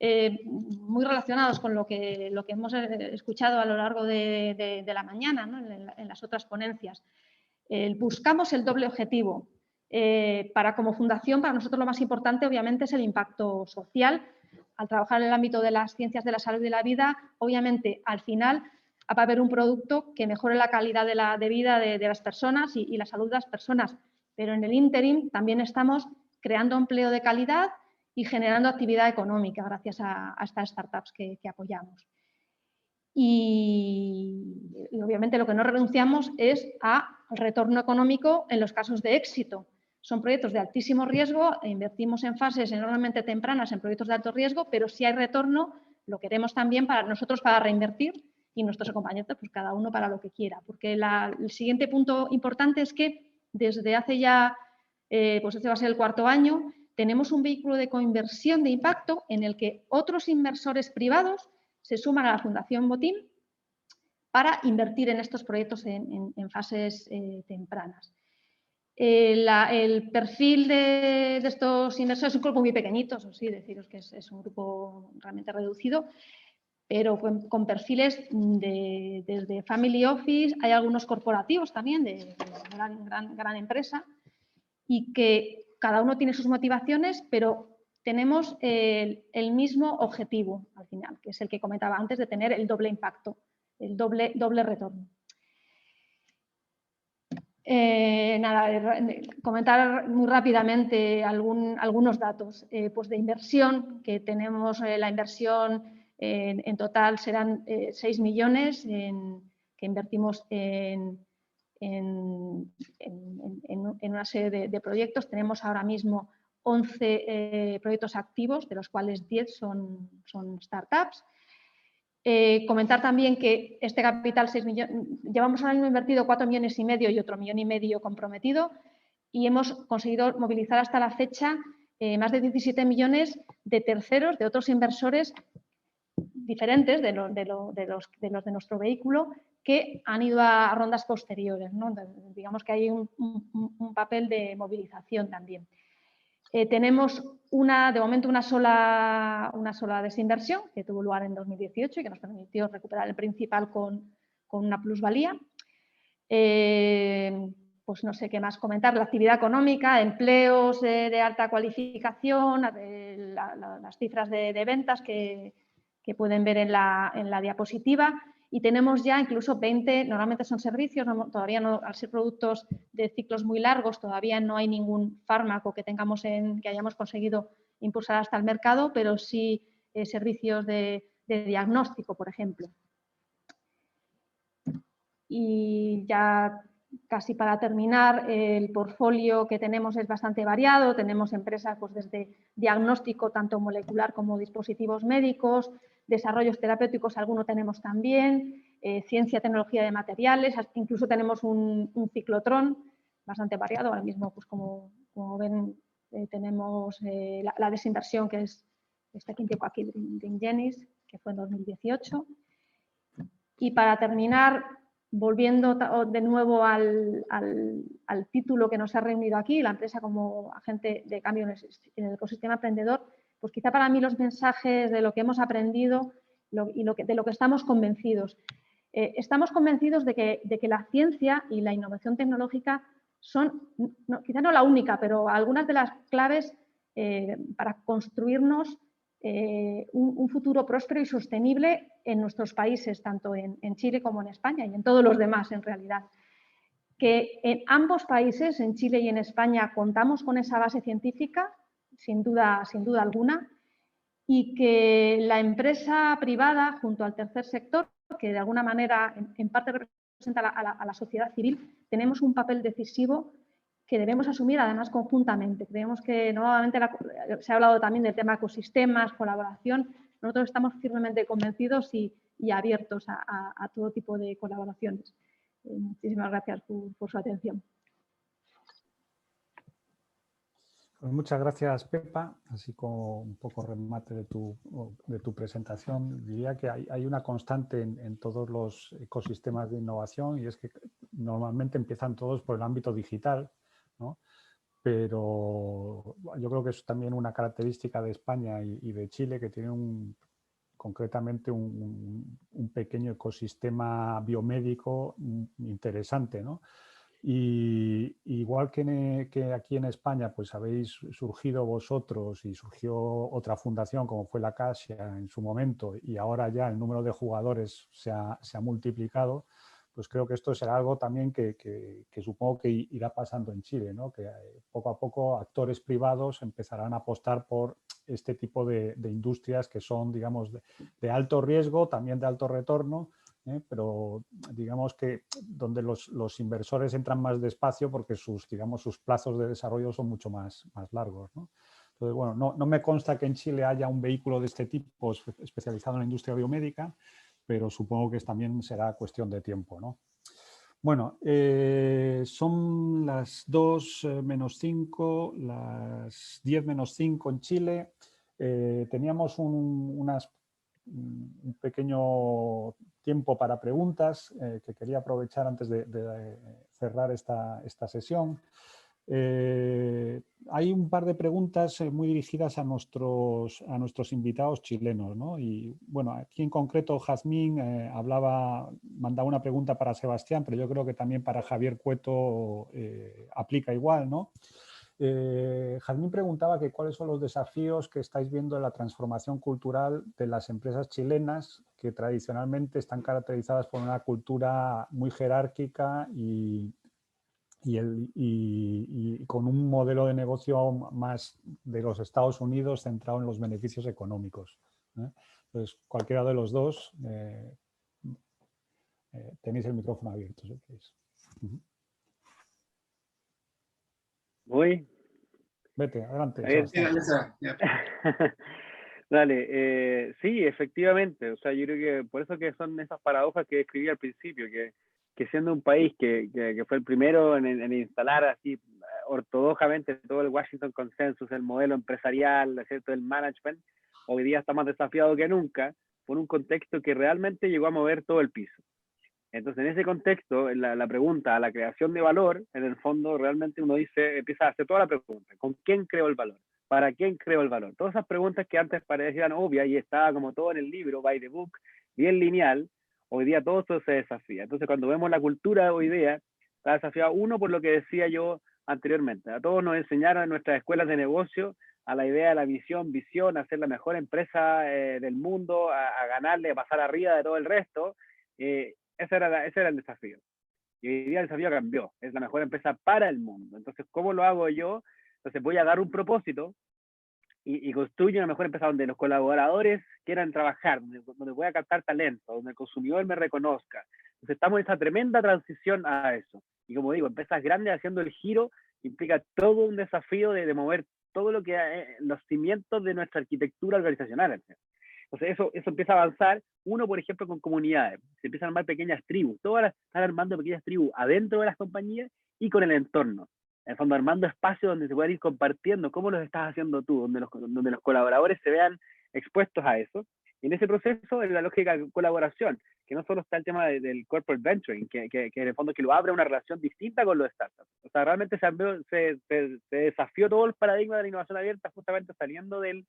muy relacionados con lo que hemos escuchado a lo largo de la mañana, ¿no? en las otras ponencias. Buscamos el doble objetivo. Como fundación, para nosotros lo más importante obviamente es el impacto social. Al trabajar en el ámbito de las ciencias de la salud y la vida, obviamente al final va a haber un producto que mejore la calidad de vida de las personas y la salud de las personas. Pero en el ínterin también estamos creando empleo de calidad y generando actividad económica gracias a estas startups que apoyamos. Y obviamente lo que no renunciamos es al retorno económico en los casos de éxito. Son proyectos de altísimo riesgo, invertimos en fases enormemente tempranas en proyectos de alto riesgo, pero si hay retorno, lo queremos también para nosotros para reinvertir y nuestros acompañantes, pues cada uno para lo que quiera. Porque el siguiente punto importante es que desde hace ya, pues este va a ser el 4º año, tenemos un vehículo de coinversión de impacto en el que otros inversores privados se suman a la Fundación Botín para invertir en estos proyectos en fases tempranas. El perfil de estos inversores es un grupo muy pequeñito, eso sí, deciros que es un grupo realmente reducido, pero con perfiles desde family office, hay algunos corporativos también de gran empresa y que cada uno tiene sus motivaciones, pero tenemos el mismo objetivo al final, que es el que comentaba antes de tener el doble impacto, el doble retorno. Comentar muy rápidamente algunos datos pues de inversión, que tenemos la inversión en total serán 6 millones que invertimos en una serie de proyectos. Tenemos ahora mismo 11 proyectos activos, de los cuales 10 son startups. Comentar también que este capital, 6 millones, llevamos ahora mismo invertido 4,5 millones y otro 1,5 millones comprometido y hemos conseguido movilizar hasta la fecha más de 17 millones de terceros, de otros inversores diferentes de los de nuestro vehículo, que han ido a rondas posteriores, ¿no? Digamos que hay un papel de movilización también. Tenemos de momento una sola desinversión que tuvo lugar en 2018 y que nos permitió recuperar el principal con una plusvalía. Pues no sé qué más comentar, la actividad económica, empleos de alta cualificación, las cifras de ventas que pueden ver en la diapositiva, y tenemos ya incluso 20, normalmente son servicios, todavía no, al ser productos de ciclos muy largos, todavía no hay ningún fármaco que hayamos conseguido impulsar hasta el mercado, pero sí servicios de diagnóstico, por ejemplo. Y ya casi para terminar, el portfolio que tenemos es bastante variado. Tenemos empresas pues, desde diagnóstico, tanto molecular como dispositivos médicos, desarrollos terapéuticos, alguno tenemos también, ciencia, tecnología de materiales, incluso tenemos un ciclotrón bastante variado. Ahora mismo, pues, como ven, tenemos la desinversión, que es este quintico aquí de Ingenis, que fue en 2018. Y para terminar, volviendo de nuevo al título que nos ha reunido aquí, la empresa como agente de cambio en el ecosistema emprendedor, pues quizá para mí los mensajes de lo que hemos aprendido y de lo que estamos convencidos. Estamos convencidos de que la ciencia y la innovación tecnológica son, quizá no la única, pero algunas de las claves para construirnos un futuro próspero y sostenible en nuestros países, tanto en Chile como en España y en todos los demás, en realidad. Que en ambos países, en Chile y en España, contamos con esa base científica, sin duda alguna, y que la empresa privada, junto al tercer sector, que de alguna manera en parte representa a la sociedad civil, tenemos un papel decisivo que debemos asumir además conjuntamente. Creemos que nuevamente se ha hablado también del tema ecosistemas, colaboración. Nosotros estamos firmemente convencidos y abiertos a todo tipo de colaboraciones. Muchísimas gracias por su atención. Pues muchas gracias, Pepa. Así como un poco remate de tu presentación, diría que hay una constante en todos los ecosistemas de innovación, y es que normalmente empiezan todos por el ámbito digital, ¿no? Pero yo creo que es también una característica de España y de Chile, que tiene concretamente un pequeño ecosistema biomédico interesante, ¿no? Y igual que aquí en España, pues habéis surgido vosotros y surgió otra fundación como fue la Caixa en su momento, y ahora ya el número de jugadores se ha multiplicado, pues creo que esto será algo también que supongo que irá pasando en Chile, ¿no? Que poco a poco actores privados empezarán a apostar por este tipo de industrias que son, digamos, de alto riesgo, también de alto retorno, pero digamos que donde los inversores entran más despacio porque sus plazos de desarrollo son mucho más largos, ¿no? Entonces, bueno, no me consta que en Chile haya un vehículo de este tipo especializado en la industria biomédica, pero supongo que también será cuestión de tiempo, ¿no? Bueno, son las 2 menos 5, las 10 menos 5 en Chile. Teníamos un pequeño tiempo para preguntas que quería aprovechar antes de cerrar esta sesión. Hay un par de preguntas muy dirigidas a nuestros invitados chilenos, ¿no? Y bueno, aquí en concreto Jazmín mandaba una pregunta para Sebastián, pero yo creo que también para Javier Cueto aplica igual, ¿no? Jazmín preguntaba que cuáles son los desafíos que estáis viendo en la transformación cultural de las empresas chilenas, que tradicionalmente están caracterizadas por una cultura muy jerárquica y con un modelo de negocio más de los Estados Unidos centrado en los beneficios económicos, ¿eh? Entonces, cualquiera de los dos, tenéis el micrófono abierto, si queréis. ¿Voy? Vete, adelante. Dale, sí, efectivamente. O sea, yo creo que por eso que son esas paradojas que describí al principio, que siendo un país que fue el primero en instalar así ortodoxamente todo el Washington Consensus, el modelo empresarial, ¿cierto?, el management, hoy día está más desafiado que nunca por un contexto que realmente llegó a mover todo el piso. Entonces, en ese contexto, la pregunta a la creación de valor, en el fondo, realmente uno empieza a hacer toda la pregunta. ¿Con quién creo el valor? ¿Para quién creo el valor? Todas esas preguntas que antes parecían obvias y estaba como todo en el libro, by the book, bien lineal, hoy día todo eso se desafía. Entonces, cuando vemos la cultura hoy día, está desafiado uno por lo que decía yo anteriormente. A todos nos enseñaron en nuestras escuelas de negocio a la idea de la visión, a ser la mejor empresa del mundo, a ganarle, a pasar arriba de todo el resto. Ese era el desafío. Y hoy día el desafío cambió. Es la mejor empresa para el mundo. Entonces, ¿cómo lo hago yo? Entonces, voy a dar un propósito y construyo una mejor empresa donde los colaboradores quieran trabajar, donde voy a captar talento, donde el consumidor me reconozca. Entonces, estamos en esta tremenda transición a eso. Y como digo, empresas grandes haciendo el giro implica todo un desafío de mover todo lo que los cimientos de nuestra arquitectura organizacional. Entonces eso empieza a avanzar, uno por ejemplo con comunidades, se empiezan a armar pequeñas tribus, todas están armando pequeñas tribus adentro de las compañías y con el entorno, en el fondo armando espacios donde se puedan ir compartiendo cómo los estás haciendo tú, donde los colaboradores se vean expuestos a eso. Y en ese proceso, en la lógica de colaboración, que no solo está el tema del corporate venturing, que en el fondo que lo abre una relación distinta con los startups. O sea, realmente se desafió todo el paradigma de la innovación abierta justamente saliendo de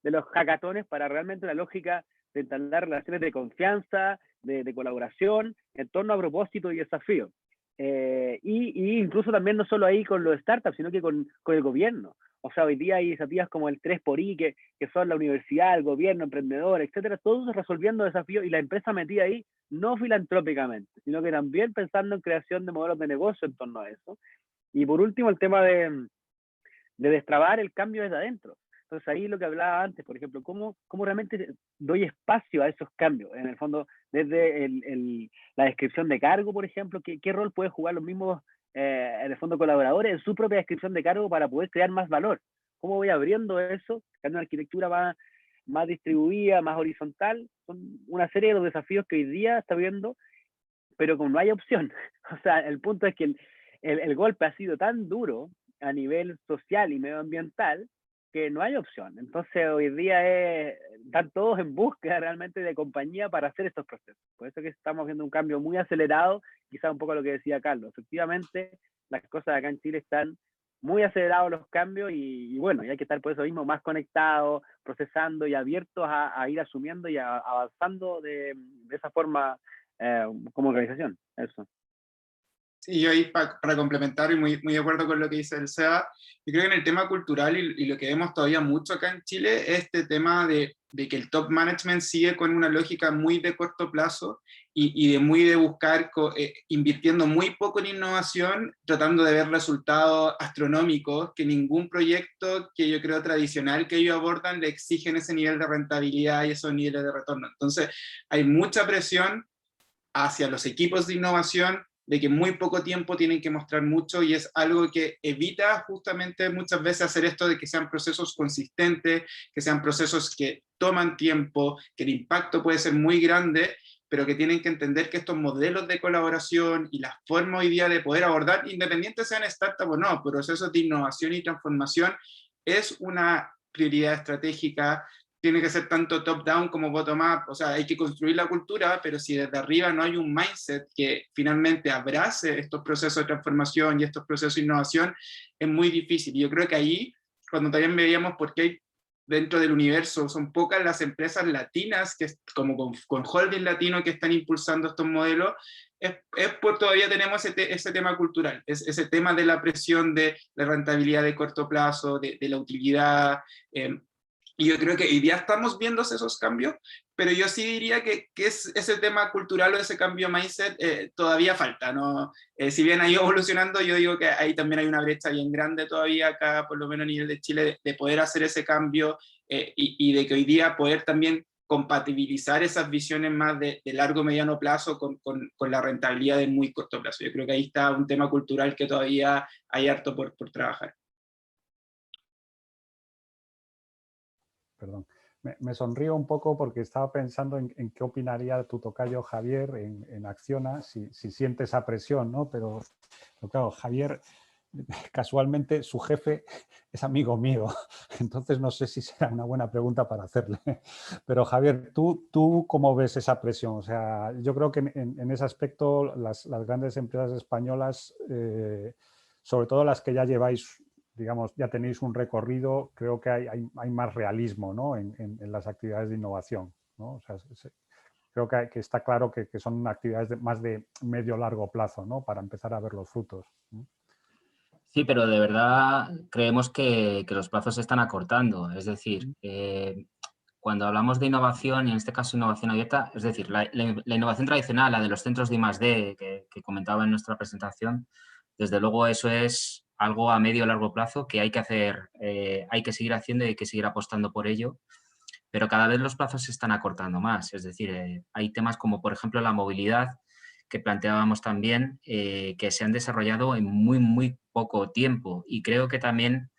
los hackatones para realmente una lógica de entablar relaciones de confianza, de colaboración, en torno a propósito y desafío. Y incluso también no solo ahí con los startups, sino que con el gobierno. O sea, hoy día hay iniciativas como el 3xI, que son la universidad, el gobierno, emprendedores, etcétera, todos resolviendo desafíos y la empresa metida ahí, no filantrópicamente, sino que también pensando en creación de modelos de negocio en torno a eso. Y por último, el tema de destrabar el cambio desde adentro. Entonces ahí lo que hablaba antes, por ejemplo, cómo realmente doy espacio a esos cambios. En el fondo, desde la descripción de cargo, por ejemplo, ¿qué rol pueden jugar los mismos, en el fondo, colaboradores en su propia descripción de cargo para poder crear más valor? ¿Cómo voy abriendo eso? Creando una arquitectura más distribuida, más horizontal. Son una serie de los desafíos que hoy día está viendo, pero como no hay opción. O sea, el punto es que el golpe ha sido tan duro a nivel social y medioambiental que no hay opción. Entonces hoy día están todos en búsqueda realmente de compañía para hacer estos procesos. Por eso que estamos viendo un cambio muy acelerado, quizás un poco lo que decía Carlos. Efectivamente, las cosas acá en Chile están muy acelerados los cambios y bueno, y hay que estar por eso mismo más conectados, procesando y abiertos a ir asumiendo y avanzando de esa forma como organización. Eso. Sí, yo ahí para complementar y muy de acuerdo con lo que dice el Seba, yo creo que en el tema cultural y lo que vemos todavía mucho acá en Chile es este tema de que el top management sigue con una lógica muy de corto plazo y de buscar, invirtiendo muy poco en innovación, tratando de ver resultados astronómicos que ningún proyecto que yo creo tradicional que ellos abordan le exigen ese nivel de rentabilidad y esos niveles de retorno. Entonces hay mucha presión hacia los equipos de innovación de que en muy poco tiempo tienen que mostrar mucho y es algo que evita justamente muchas veces hacer esto de que sean procesos consistentes, que sean procesos que toman tiempo, que el impacto puede ser muy grande, pero que tienen que entender que estos modelos de colaboración y la forma hoy día de poder abordar, independiente sean startups o no, procesos de innovación y transformación, es una prioridad estratégica. Tiene que ser tanto top-down como bottom-up, o sea, hay que construir la cultura, pero si desde arriba no hay un mindset que finalmente abrace estos procesos de transformación y estos procesos de innovación, es muy difícil. Y yo creo que ahí, cuando también veíamos por qué hay dentro del universo, son pocas las empresas latinas, que como con holding latino que están impulsando estos modelos, es por todavía tenemos ese tema cultural, ese tema de la presión de la rentabilidad de corto plazo, de la utilidad. Y yo creo que hoy día estamos viendo esos cambios, pero yo sí diría que es ese tema cultural o ese cambio mindset todavía falta, ¿no? Si bien ha ido evolucionando, yo digo que ahí también hay una brecha bien grande todavía acá, por lo menos a nivel de Chile, de poder hacer ese cambio y de que hoy día poder también compatibilizar esas visiones más de largo mediano plazo con la rentabilidad de muy corto plazo. Yo creo que ahí está un tema cultural que todavía hay harto por trabajar. Perdón. Me sonrío un poco porque estaba pensando en qué opinaría tu tocayo Javier en Acciona, si siente esa presión, ¿no? Pero claro, Javier casualmente su jefe es amigo mío, entonces no sé si será una buena pregunta para hacerle. Pero Javier, ¿tú cómo ves esa presión? O sea, yo creo que en ese aspecto las grandes empresas españolas, sobre todo las que ya lleváis, digamos, ya tenéis un recorrido, creo que hay más realismo, ¿no? en las actividades de innovación, ¿no? O sea, creo que está claro que son actividades más de medio-largo plazo, ¿no? Para empezar a ver los frutos, ¿no? Sí, pero de verdad creemos que los plazos se están acortando. Es decir, cuando hablamos de innovación, y en este caso innovación abierta, es decir, la innovación tradicional, la de los centros de I+D que comentaba en nuestra presentación, desde luego eso es algo a medio o largo plazo que hay que hacer, hay que seguir haciendo y hay que seguir apostando por ello, pero cada vez los plazos se están acortando más. Es decir, hay temas como, por ejemplo, la movilidad, que planteábamos también, que se han desarrollado en muy poco tiempo, y creo que también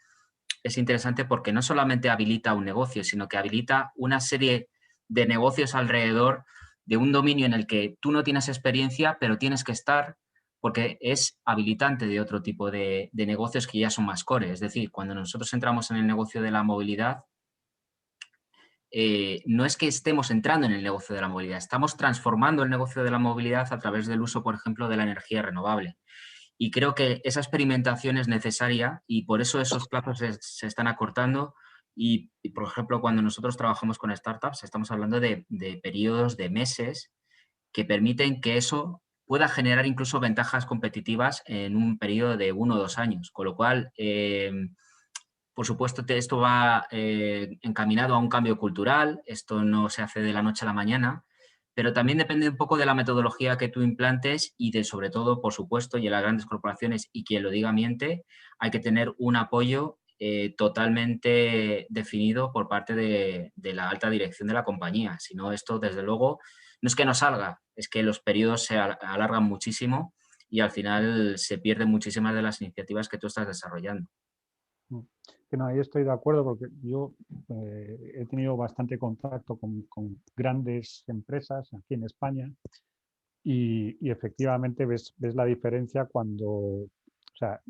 es interesante porque no solamente habilita un negocio, sino que habilita una serie de negocios alrededor de un dominio en el que tú no tienes experiencia, pero tienes que estar, porque es habilitante de otro tipo de negocios que ya son más core. Es decir, cuando nosotros entramos en el negocio de la movilidad, no es que estemos entrando en el negocio de la movilidad, estamos transformando el negocio de la movilidad a través del uso, por ejemplo, de la energía renovable. Y creo que esa experimentación es necesaria y por eso esos plazos se están acortando. Y, por ejemplo, cuando nosotros trabajamos con startups, estamos hablando de periodos de meses que permiten que eso pueda generar incluso ventajas competitivas en un periodo de 1 o 2 años. Con lo cual, por supuesto, esto va encaminado a un cambio cultural, esto no se hace de la noche a la mañana, pero también depende un poco de la metodología que tú implantes y de, sobre todo, por supuesto, y en las grandes corporaciones, y quien lo diga miente, hay que tener un apoyo totalmente definido por parte de la alta dirección de la compañía. Si no, esto, desde luego, no es que no salga, es que los periodos se alargan muchísimo y al final se pierden muchísimas de las iniciativas que tú estás desarrollando. Que no, ahí estoy de acuerdo porque yo he tenido bastante contacto con grandes empresas aquí en España y efectivamente ves la diferencia cuando, o sea,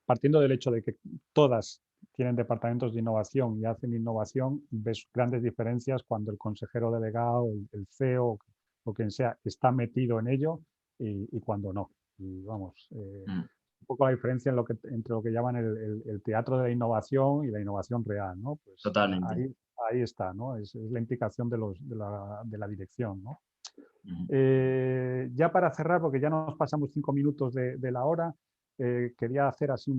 partiendo del hecho de que todas tienen departamentos de innovación y hacen innovación, ves grandes diferencias cuando el consejero delegado, el CEO o quien sea está metido en ello y cuando no. Y vamos, un poco la diferencia entre lo que llaman el teatro de la innovación y la innovación real, ¿no? Pues Totalmente. ahí está, ¿no? Es la implicación de la dirección, ¿no? Ya para cerrar, porque ya nos pasamos 5 minutos de la hora, quería hacer así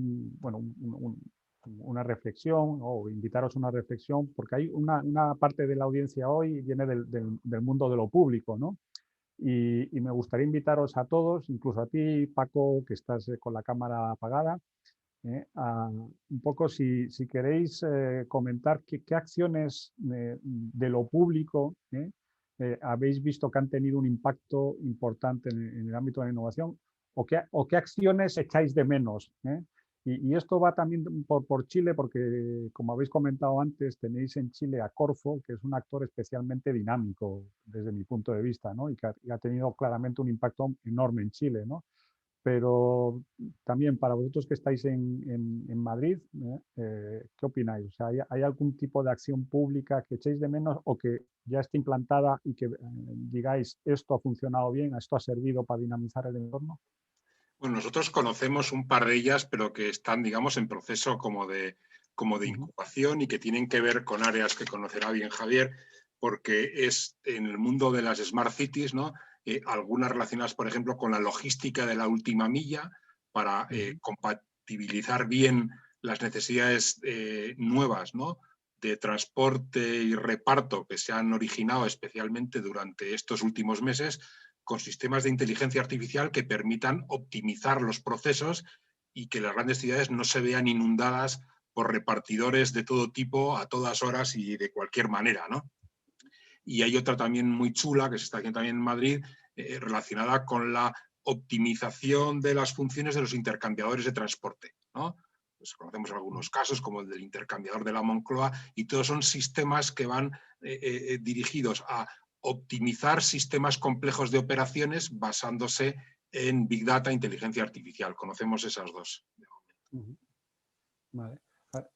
una reflexión o invitaros a una reflexión, porque hay una parte de la audiencia hoy viene del mundo de lo público, ¿no? Y me gustaría invitaros a todos, incluso a ti, Paco, que estás con la cámara apagada, un poco si queréis comentar qué acciones de lo público habéis visto que han tenido un impacto importante en el ámbito de la innovación o qué acciones echáis de menos. Y esto va también por Chile porque, como habéis comentado antes, tenéis en Chile a Corfo, que es un actor especialmente dinámico desde mi punto de vista, ¿no? Y que ha tenido claramente un impacto enorme en Chile, ¿no? Pero también para vosotros que estáis en Madrid, ¿qué opináis? O sea, ¿hay algún tipo de acción pública que echéis de menos o que ya esté implantada y que digáis esto ha funcionado bien, esto ha servido para dinamizar el entorno? Bueno, nosotros conocemos un par de ellas, pero que están, digamos, en proceso como de incubación y que tienen que ver con áreas que conocerá bien Javier, porque es en el mundo de las Smart Cities, ¿no? Algunas relacionadas, por ejemplo, con la logística de la última milla para compatibilizar bien las necesidades nuevas, ¿no? De transporte y reparto que se han originado especialmente durante estos últimos meses, con sistemas de inteligencia artificial que permitan optimizar los procesos y que las grandes ciudades no se vean inundadas por repartidores de todo tipo a todas horas y de cualquier manera, ¿no? Y hay otra también muy chula que se está haciendo también en Madrid, relacionada con la optimización de las funciones de los intercambiadores de transporte, ¿no? Pues conocemos algunos casos como el del intercambiador de la Moncloa y todos son sistemas que van dirigidos a optimizar sistemas complejos de operaciones basándose en Big Data e inteligencia artificial. Conocemos esas dos. Vale.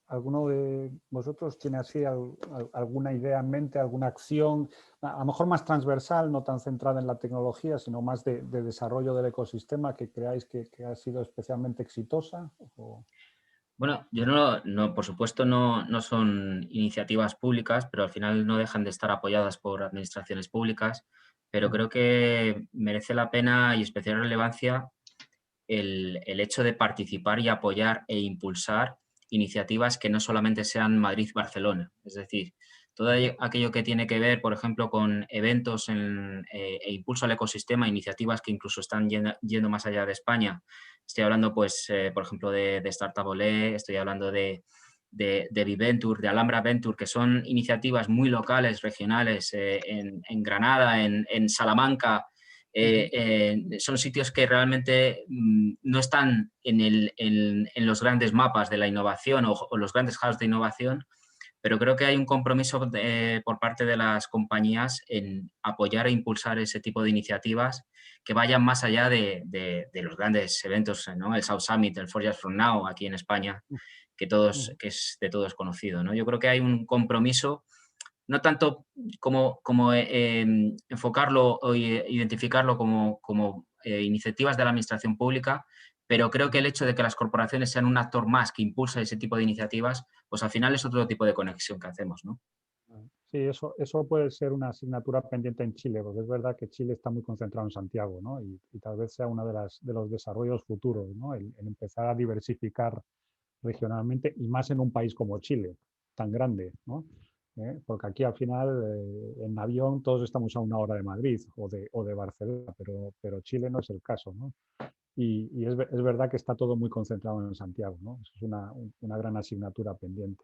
¿Alguno de vosotros tiene así alguna idea en mente, alguna acción, a lo mejor más transversal, no tan centrada en la tecnología, sino más de desarrollo del ecosistema que creáis que ha sido especialmente exitosa? Bueno, yo por supuesto no son iniciativas públicas, pero al final no dejan de estar apoyadas por administraciones públicas, pero creo que merece la pena y especial relevancia el hecho de participar y apoyar e impulsar iniciativas que no solamente sean Madrid-Barcelona. Es decir, todo aquello que tiene que ver, por ejemplo, con eventos e impulso al ecosistema, iniciativas que incluso están yendo más allá de España. Estoy hablando, pues, por ejemplo, de Startup Olé, estoy hablando de Viventure, de Alhambra Venture, que son iniciativas muy locales, regionales, en Granada, en Salamanca. Son sitios que realmente no están en los grandes mapas de la innovación o los grandes hubs de innovación, pero creo que hay un compromiso por parte de las compañías en apoyar e impulsar ese tipo de iniciativas que vayan más allá de los grandes eventos, ¿no? El South Summit, el 4 Years From Now aquí en España, que es de todos conocido, ¿no? Yo creo que hay un compromiso, no tanto como enfocarlo o identificarlo como iniciativas de la administración pública, pero creo que el hecho de que las corporaciones sean un actor más que impulsa ese tipo de iniciativas, pues al final es otro tipo de conexión que hacemos, ¿no? Sí, eso puede ser una asignatura pendiente en Chile, porque es verdad que Chile está muy concentrado en Santiago, ¿no? Y tal vez sea uno de los desarrollos futuros, ¿no? El empezar a diversificar regionalmente y más en un país como Chile, tan grande, ¿no? Porque aquí al final en avión todos estamos a 1 hora de Madrid o de Barcelona, pero Chile no es el caso, ¿no? Y es verdad que está todo muy concentrado en Santiago, ¿no? Eso es una gran asignatura pendiente.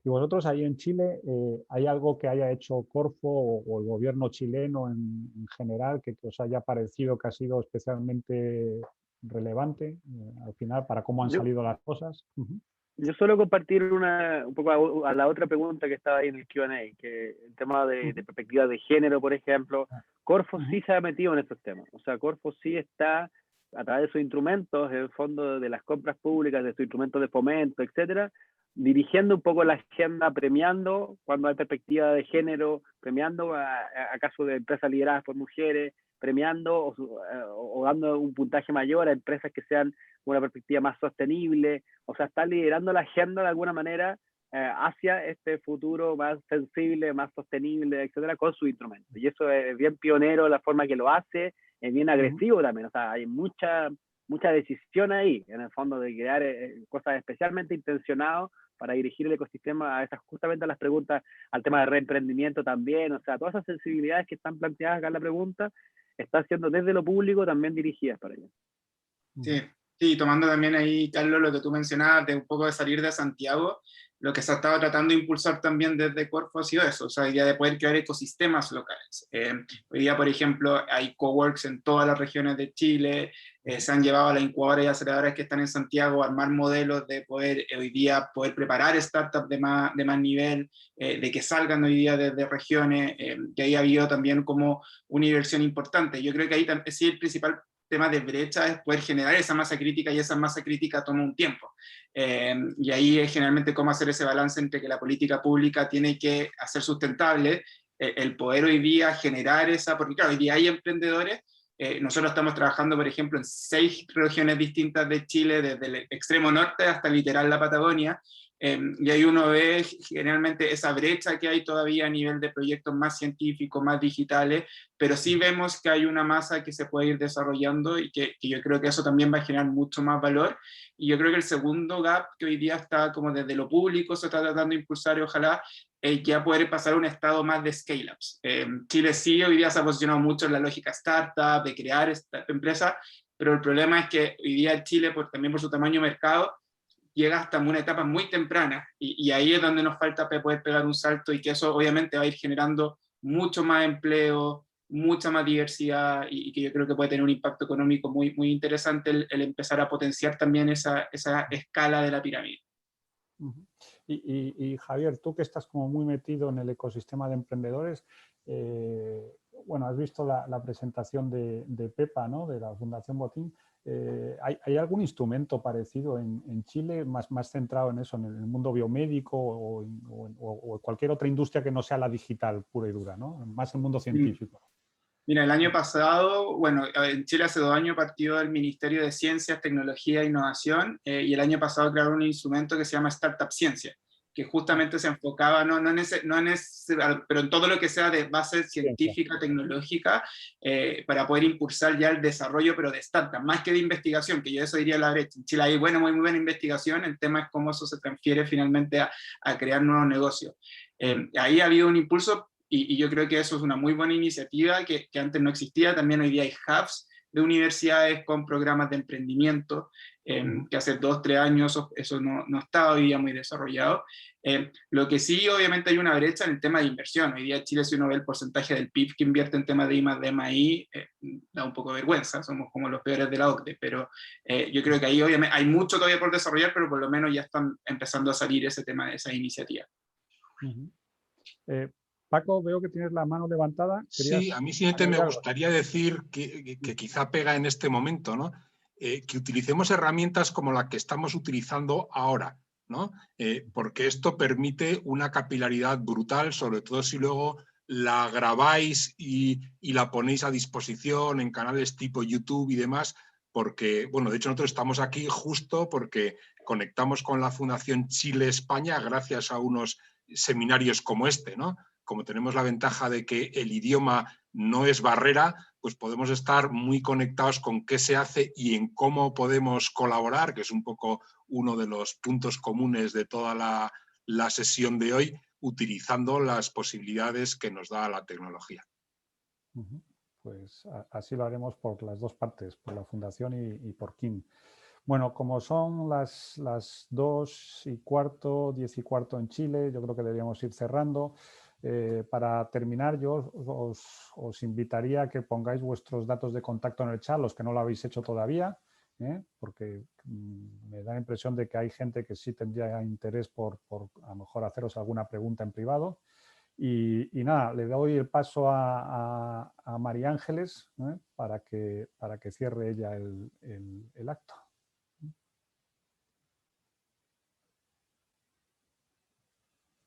Y vosotros ahí en Chile, ¿hay algo que haya hecho Corfo o el gobierno chileno en general que os haya parecido que ha sido especialmente relevante al final para cómo han salido las cosas? Yo suelo compartir un poco a la otra pregunta que estaba ahí en el Q&A, que el tema de perspectiva de género, por ejemplo. Corfo sí se ha metido en estos temas. O sea, Corfo sí está, a través de sus instrumentos, en el fondo de las compras públicas, de sus instrumentos de fomento, etcétera, dirigiendo un poco la agenda, premiando cuando hay perspectiva de género, premiando a casos de empresas lideradas por mujeres, premiando o dando un puntaje mayor a empresas que sean una perspectiva más sostenible. O sea, está liderando la agenda de alguna manera hacia este futuro más sensible, más sostenible, etcétera, con su instrumento. Y eso es bien pionero, la forma que lo hace, es bien agresivo también. O sea, hay mucha decisión ahí, en el fondo, de crear cosas especialmente intencionadas para dirigir el ecosistema a justamente a las preguntas, al tema de reemprendimiento también. O sea, todas esas sensibilidades que están planteadas acá en la pregunta están siendo desde lo público también dirigidas para allá. Sí, tomando también ahí, Carlos, lo que tú mencionabas de un poco de salir de Santiago, lo que se ha estado tratando de impulsar también desde Corfo ha sido eso, o sea, la idea de poder crear ecosistemas locales. Hoy día, por ejemplo, hay coworks en todas las regiones de Chile, se han llevado a las incubadoras y aceleradoras que están en Santiago a armar modelos de poder hoy día poder preparar startups de más nivel, de que salgan hoy día desde regiones, que ahí ha habido también como una inversión importante. Yo creo que ahí sí el principal tema de brecha es poder generar esa masa crítica, y esa masa crítica toma un tiempo. Y ahí es generalmente cómo hacer ese balance entre que la política pública tiene que hacer sustentable el poder hoy día generar esa, porque claro, hoy día hay emprendedores. Nosotros estamos trabajando, por ejemplo, en 6 regiones distintas de Chile, desde el extremo norte hasta literal la Patagonia, y ahí uno ve generalmente esa brecha que hay todavía a nivel de proyectos más científicos, más digitales, pero sí vemos que hay una masa que se puede ir desarrollando y que yo creo que eso también va a generar mucho más valor. Y yo creo que el segundo gap que hoy día está como desde lo público se está tratando de impulsar, y ojalá ya poder pasar a un estado más de scale-ups. Chile sí hoy día se ha posicionado mucho en la lógica startup, de crear empresas, pero el problema es que hoy día Chile, también por su tamaño de mercado, llega hasta una etapa muy temprana, y ahí es donde nos falta poder pegar un salto, y que eso obviamente va a ir generando mucho más empleo, mucha más diversidad, y que yo creo que puede tener un impacto económico muy, muy interesante el empezar a potenciar también esa escala de la pirámide. Y Javier, tú que estás como muy metido en el ecosistema de emprendedores, bueno, has visto la presentación de Pepa, ¿no? De la Fundación Botín. ¿Hay algún instrumento parecido en Chile más centrado en eso, en el mundo biomédico o cualquier otra industria que no sea la digital pura y dura, ¿no? Más el mundo científico? Mira, el año pasado, bueno, en Chile hace 2 años partió el Ministerio de Ciencias, Tecnología e Innovación, y el año pasado crearon un instrumento que se llama Startup Ciencia, que justamente se enfocaba, pero en todo lo que sea de base científica, tecnológica, para poder impulsar ya el desarrollo, pero de startup, más que de investigación, que yo eso diría a la derecha. En Chile hay muy buena investigación, el tema es cómo eso se transfiere finalmente a crear nuevos negocios. Ahí ha habido un impulso, y yo creo que eso es una muy buena iniciativa que antes no existía. También hoy día hay hubs de universidades con programas de emprendimiento, que hace 2 o 3 años eso no estaba hoy día muy desarrollado. Lo que sí, obviamente hay una brecha en el tema de inversión. Hoy día Chile, si uno ve el porcentaje del PIB que invierte en temas de I+D+I, da un poco de vergüenza, somos como los peores de la OCDE, pero yo creo que ahí obviamente hay mucho todavía por desarrollar, pero por lo menos ya están empezando a salir ese tema de esa iniciativa. Paco, veo que tienes la mano levantada. Sí, a mí simplemente me gustaría decir que quizá pega en este momento, ¿no? Que utilicemos herramientas como la que estamos utilizando ahora, ¿no? Porque esto permite una capilaridad brutal, sobre todo si luego la grabáis y la ponéis a disposición en canales tipo YouTube y demás, porque, bueno, de hecho nosotros estamos aquí justo porque conectamos con la Fundación Chile-España gracias a unos seminarios como este, ¿no? Como tenemos la ventaja de que el idioma no es barrera, pues podemos estar muy conectados con qué se hace y en cómo podemos colaborar, que es un poco uno de los puntos comunes de toda la sesión de hoy, utilizando las posibilidades que nos da la tecnología. Pues así lo haremos por las dos partes, por la Fundación y por Kim. Bueno, como son las 2:15, 10:15 en Chile, yo creo que deberíamos ir cerrando. Para terminar, yo os invitaría a que pongáis vuestros datos de contacto en el chat, los que no lo habéis hecho todavía, porque me da la impresión de que hay gente que sí tendría interés por a lo mejor haceros alguna pregunta en privado. Y nada, le doy el paso a María Ángeles para que cierre ella el acto.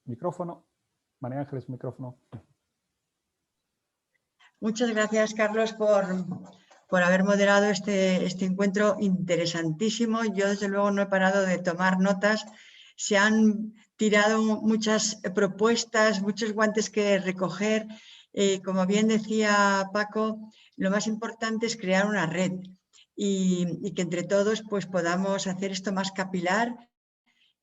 Micrófono. María Ángeles, micrófono. Muchas gracias, Carlos, por haber moderado este encuentro interesantísimo. Yo, desde luego, no he parado de tomar notas. Se han tirado muchas propuestas, muchos guantes que recoger. Como bien decía Paco, lo más importante es crear una red y que entre todos pues, podamos hacer esto más capilar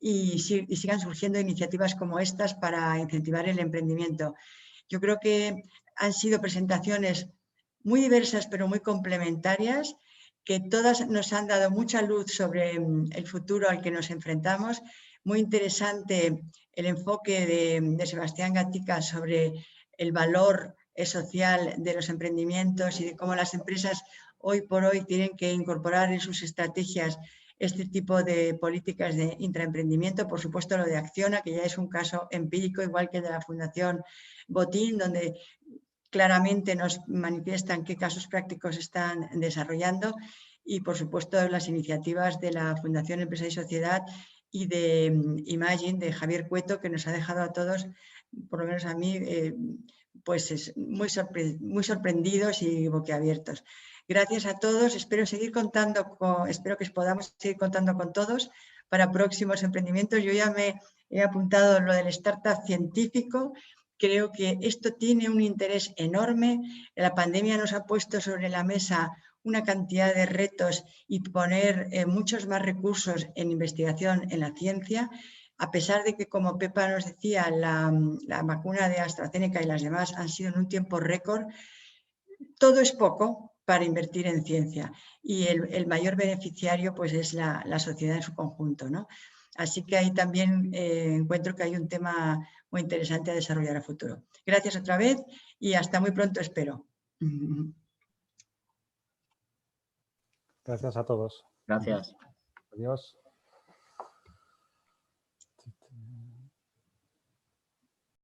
y sigan surgiendo iniciativas como estas para incentivar el emprendimiento. Yo creo que han sido presentaciones muy diversas pero muy complementarias, que todas nos han dado mucha luz sobre el futuro al que nos enfrentamos. Muy interesante el enfoque de Sebastián Gatica sobre el valor social de los emprendimientos y de cómo las empresas hoy por hoy tienen que incorporar en sus estrategias este tipo de políticas de intraemprendimiento. Por supuesto, lo de Acciona, que ya es un caso empírico, igual que el de la Fundación Botín, donde claramente nos manifiestan qué casos prácticos están desarrollando, y por supuesto las iniciativas de la Fundación Empresa y Sociedad y de Imagine, de Javier Cueto, que nos ha dejado a todos, por lo menos a mí, pues muy sorprendidos y boquiabiertos. Gracias a todos, espero que podamos seguir contando con todos para próximos emprendimientos. Yo ya me he apuntado lo del startup científico. Creo que esto tiene un interés enorme. La pandemia nos ha puesto sobre la mesa una cantidad de retos y poner muchos más recursos en investigación en la ciencia, a pesar de que, como Pepa nos decía, la vacuna de AstraZeneca y las demás han sido en un tiempo récord. Todo es poco para invertir en ciencia y el mayor beneficiario pues, es la sociedad en su conjunto, ¿no? Así que ahí también encuentro que hay un tema muy interesante a desarrollar a futuro. Gracias otra vez y hasta muy pronto, espero. Gracias a todos. Gracias. Adiós.